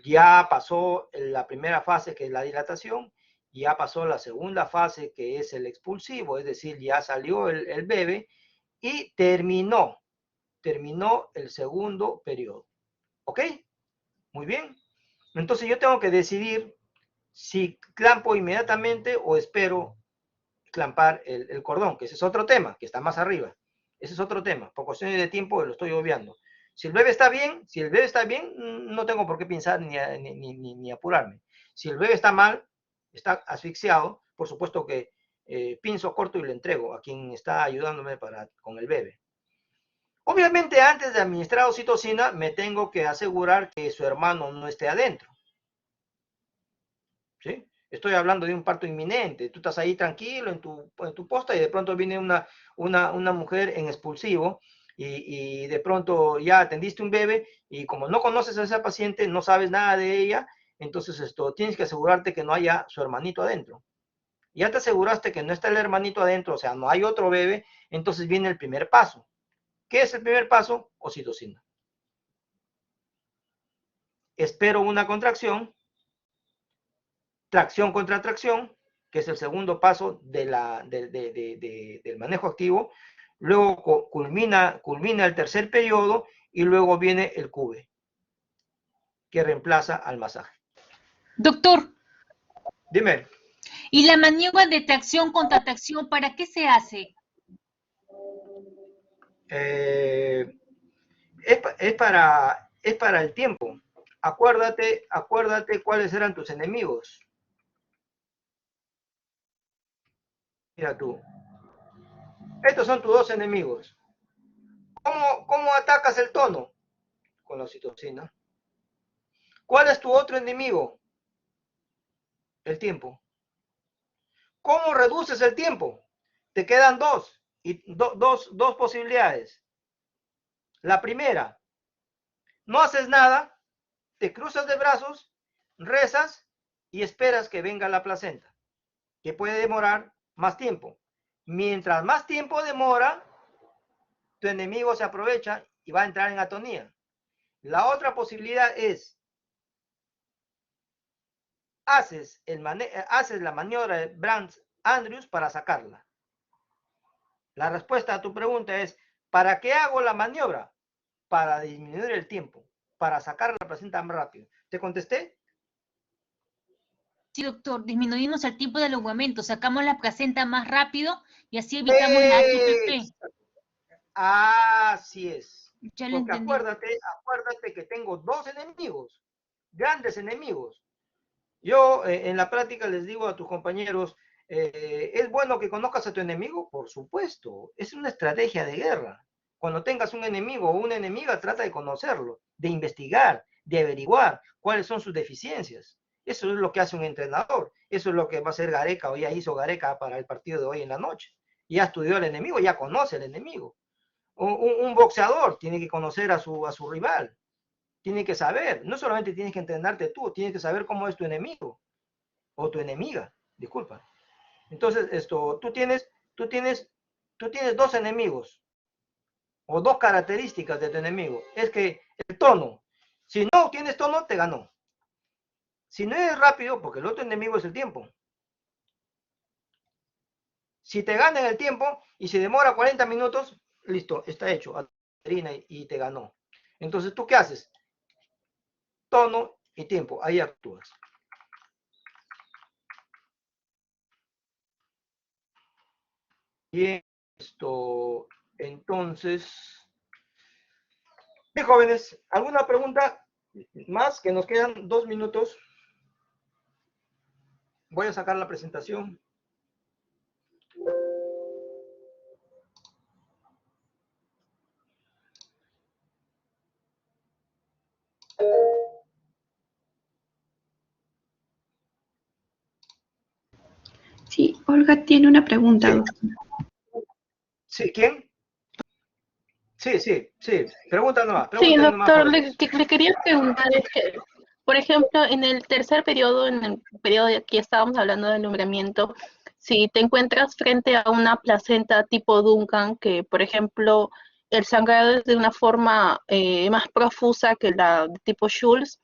ya pasó la primera fase, que es la dilatación, ya pasó la segunda fase, que es el expulsivo, es decir, ya salió el bebé y terminó el segundo periodo. ¿Ok? Muy bien. Entonces yo tengo que decidir si clampo inmediatamente o espero clampar el cordón, que ese es otro tema, que está más arriba. Ese es otro tema. Por cuestiones de tiempo lo estoy obviando. Si el bebé está bien, no tengo por qué pensar ni apurarme. Si el bebé está mal, está asfixiado, por supuesto que pinzo, corto y le entrego a quien está ayudándome con el bebé. Obviamente, antes de administrar oxitocina, me tengo que asegurar que su hermano no esté adentro. ¿Sí? Estoy hablando de un parto inminente. Tú estás ahí tranquilo en tu posta y de pronto viene una mujer en expulsivo y de pronto ya atendiste un bebé y como no conoces a esa paciente, no sabes nada de ella, entonces tienes que asegurarte que no haya su hermanito adentro. Ya te aseguraste que no está el hermanito adentro, o sea, no hay otro bebé, entonces viene el primer paso. ¿Qué es el primer paso? Oxitocina. Espero una contracción, tracción contra tracción, que es el segundo paso del manejo activo. Luego culmina el tercer periodo y luego viene el CUVE, que reemplaza al masaje. Doctor. Dime. ¿Y la maniobra de tracción contra tracción para qué se hace? Es para el tiempo. Acuérdate cuáles eran tus enemigos. Mira tú. Estos son tus dos enemigos. ¿Cómo atacas el tono? Con la oxitocina. ¿Cuál es tu otro enemigo? El tiempo. ¿Cómo reduces el tiempo? Te quedan dos posibilidades. La primera, no haces nada, te cruzas de brazos, rezas y esperas que venga la placenta, que puede demorar más tiempo. Mientras más tiempo demora, tu enemigo se aprovecha y va a entrar en atonía. La otra posibilidad es, haces la maniobra de Brandt-Andrews para sacarla. La respuesta a tu pregunta es, ¿para qué hago la maniobra? Para disminuir el tiempo, para sacar la placenta más rápido. ¿Te contesté? Sí, doctor, disminuimos el tiempo del aguamento, sacamos la placenta más rápido y así evitamos la HPP. Así es. Ya lo Porque entendí. acuérdate que tengo dos enemigos, grandes enemigos. Yo en la práctica les digo a tus compañeros, ¿es bueno que conozcas a tu enemigo? Por supuesto, es una estrategia de guerra. Cuando tengas un enemigo o una enemiga, trata de conocerlo, de investigar, de averiguar cuáles son sus deficiencias. Eso es lo que hace un entrenador. Eso es lo que va a hacer Gareca o ya hizo Gareca para el partido de hoy en la noche. Ya estudió al enemigo, ya conoce al enemigo. Un boxeador tiene que conocer a su rival. Tiene que saber, no solamente tienes que entrenarte tú, tienes que saber cómo es tu enemigo o tu enemiga, disculpa. Entonces, tú tienes dos enemigos o dos características de tu enemigo. Es que el tono, si no tienes tono, te ganó. Si no eres rápido, porque el otro enemigo es el tiempo. Si te gana en el tiempo y si demora 40 minutos, listo, está hecho, y te ganó. Entonces, ¿tú qué haces? Tono y tiempo, ahí actúas. Bien, entonces, bien jóvenes, ¿alguna pregunta más? Que nos quedan 2 minutos. Voy a sacar la presentación. Sí, Olga tiene una pregunta. Sí. Sí, ¿quién? Sí. Pregunta nomás. Sí, doctor, le quería preguntar, por ejemplo, en el tercer periodo, en el periodo de aquí estábamos hablando del alumbramiento, si te encuentras frente a una placenta tipo Duncan, que por ejemplo el sangrado es de una forma más profusa que la de tipo Schultz,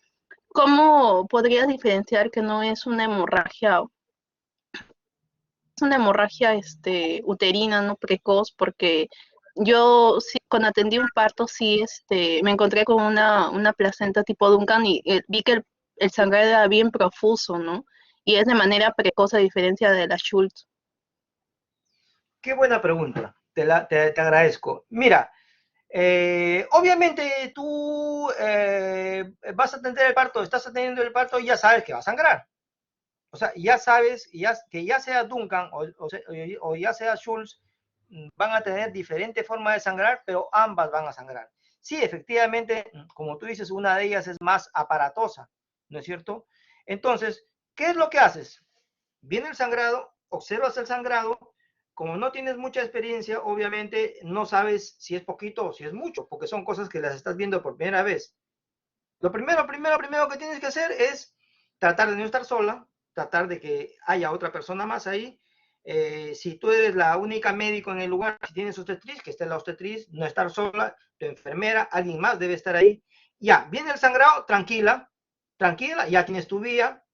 ¿cómo podrías diferenciar que no es una hemorragia? Es una hemorragia uterina, no precoz, porque yo sí, cuando atendí un parto sí me encontré con una placenta tipo Duncan y vi que el sangrado era bien profuso, ¿no? Y es de manera precoz a diferencia de la Schultz. Qué buena pregunta. te agradezco. Mira, obviamente tú vas a atender el parto, estás atendiendo el parto y ya sabes que va a sangrar. O sea, ya sabes que ya sea Duncan o ya sea Schultz, van a tener diferentes formas de sangrar, pero ambas van a sangrar. Sí, efectivamente, como tú dices, una de ellas es más aparatosa, ¿no es cierto? Entonces, ¿qué es lo que haces? Viene el sangrado, observas el sangrado, como no tienes mucha experiencia, obviamente no sabes si es poquito o si es mucho, porque son cosas que las estás viendo por primera vez. Lo primero que tienes que hacer es tratar de no estar sola, tratar de que haya otra persona más ahí. Si tú eres la única médico en el lugar, si tienes obstetriz, que esté la obstetriz, no estar sola, tu enfermera, alguien más debe estar ahí. Ya, viene el sangrado, tranquila, tranquila, ya tienes tu vía,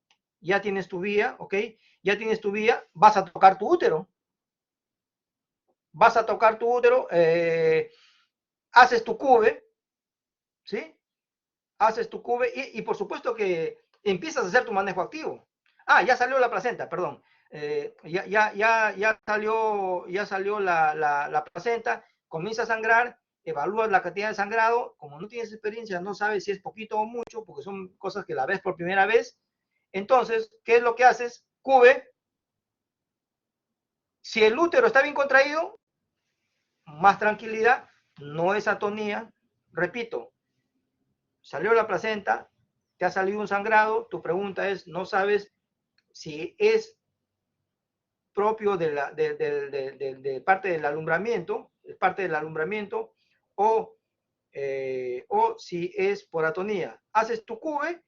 ¿ok? Ya tienes tu vía, vas a tocar tu útero. Vas a tocar tu útero, haces tu cube, ¿sí? Haces tu cube y por supuesto que empiezas a hacer tu manejo activo. Ah, ya salió la placenta, perdón. Ya salió la placenta, comienza a sangrar, evalúas la cantidad de sangrado, como no tienes experiencia, no sabes si es poquito o mucho, porque son cosas que la ves por primera vez. Entonces, ¿qué es lo que haces? Cube. Si el útero está bien contraído, más tranquilidad, no es atonía. Repito, salió la placenta, te ha salido un sangrado, tu pregunta es, no sabes si es propio de parte del alumbramiento, es parte del alumbramiento, o si es por atonía. Haces tu cube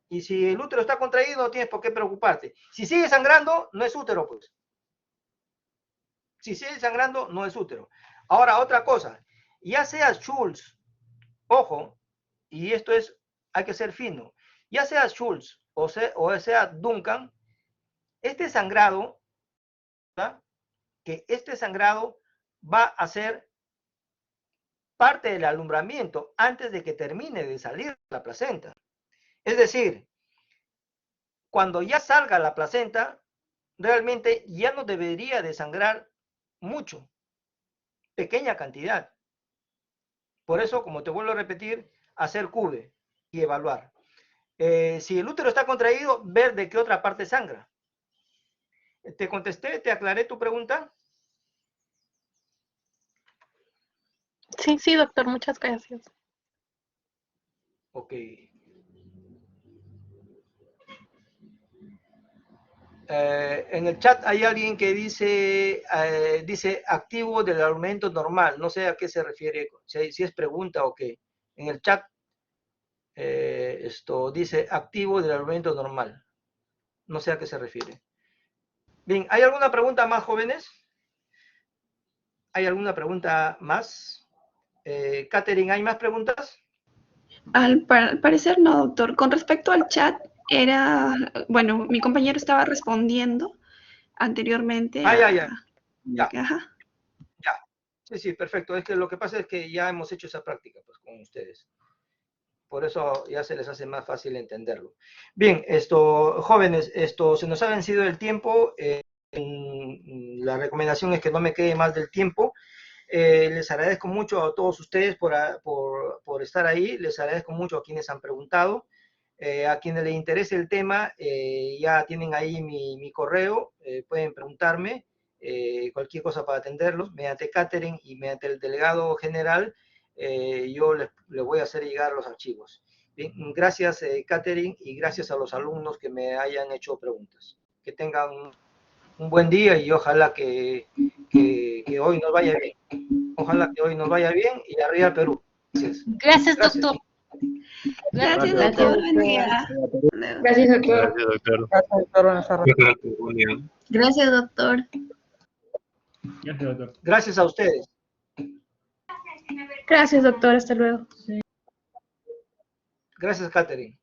y si el útero está contraído no tienes por qué preocuparte. Si sigue sangrando, no es útero, pues. Si sigue sangrando, no es útero. Ahora, otra cosa, ya sea Schultz, ojo, y esto es, hay que ser fino, ya sea Schultz o sea Duncan, este sangrado, ¿verdad? Que este sangrado va a ser parte del alumbramiento antes de que termine de salir la placenta. Es decir, cuando ya salga la placenta, realmente ya no debería de sangrar mucho, pequeña cantidad. Por eso, como te vuelvo a repetir, hacer cube y evaluar. Si el útero está contraído, ver de qué otra parte sangra. ¿Te contesté? ¿Te aclaré tu pregunta? Sí, sí, doctor, muchas gracias. Ok. En el chat hay alguien que dice activo del aumento normal. No sé a qué se refiere, si es pregunta o qué. En el chat esto dice activo del aumento normal. No sé a qué se refiere. Bien, ¿hay alguna pregunta más, jóvenes? ¿Hay alguna pregunta más? Catherine, ¿hay más preguntas? Al parecer no, doctor. Con respecto al chat, bueno, mi compañero estaba respondiendo anteriormente Ya. Ajá. Ya. Sí, perfecto. Es que lo que pasa es que ya hemos hecho esa práctica pues, con ustedes. Por eso ya se les hace más fácil entenderlo. Bien, jóvenes, se nos ha vencido el tiempo. La recomendación es que no me quede más del tiempo. Les agradezco mucho a todos ustedes por estar ahí. Les agradezco mucho a quienes han preguntado. A quienes les interese el tema, ya tienen ahí mi correo. Pueden preguntarme cualquier cosa para atenderlos. Mediante Catherine y mediante el delegado general, yo les voy a hacer llegar los archivos. Bien, gracias Catherine y gracias a los alumnos que me hayan hecho preguntas. Que tengan un buen día y ojalá que hoy nos vaya bien. Ojalá que hoy nos vaya bien y arriba Perú. Gracias. Gracias, doctor. Gracias, Gracias, doctor. Buen día. Gracias, doctor. Gracias, doctor. Gracias, doctor. Buenas tardes. Buen día. Gracias, doctor. Gracias, doctor. Gracias a ustedes. Gracias, doctor. Hasta luego. Gracias, Catherine.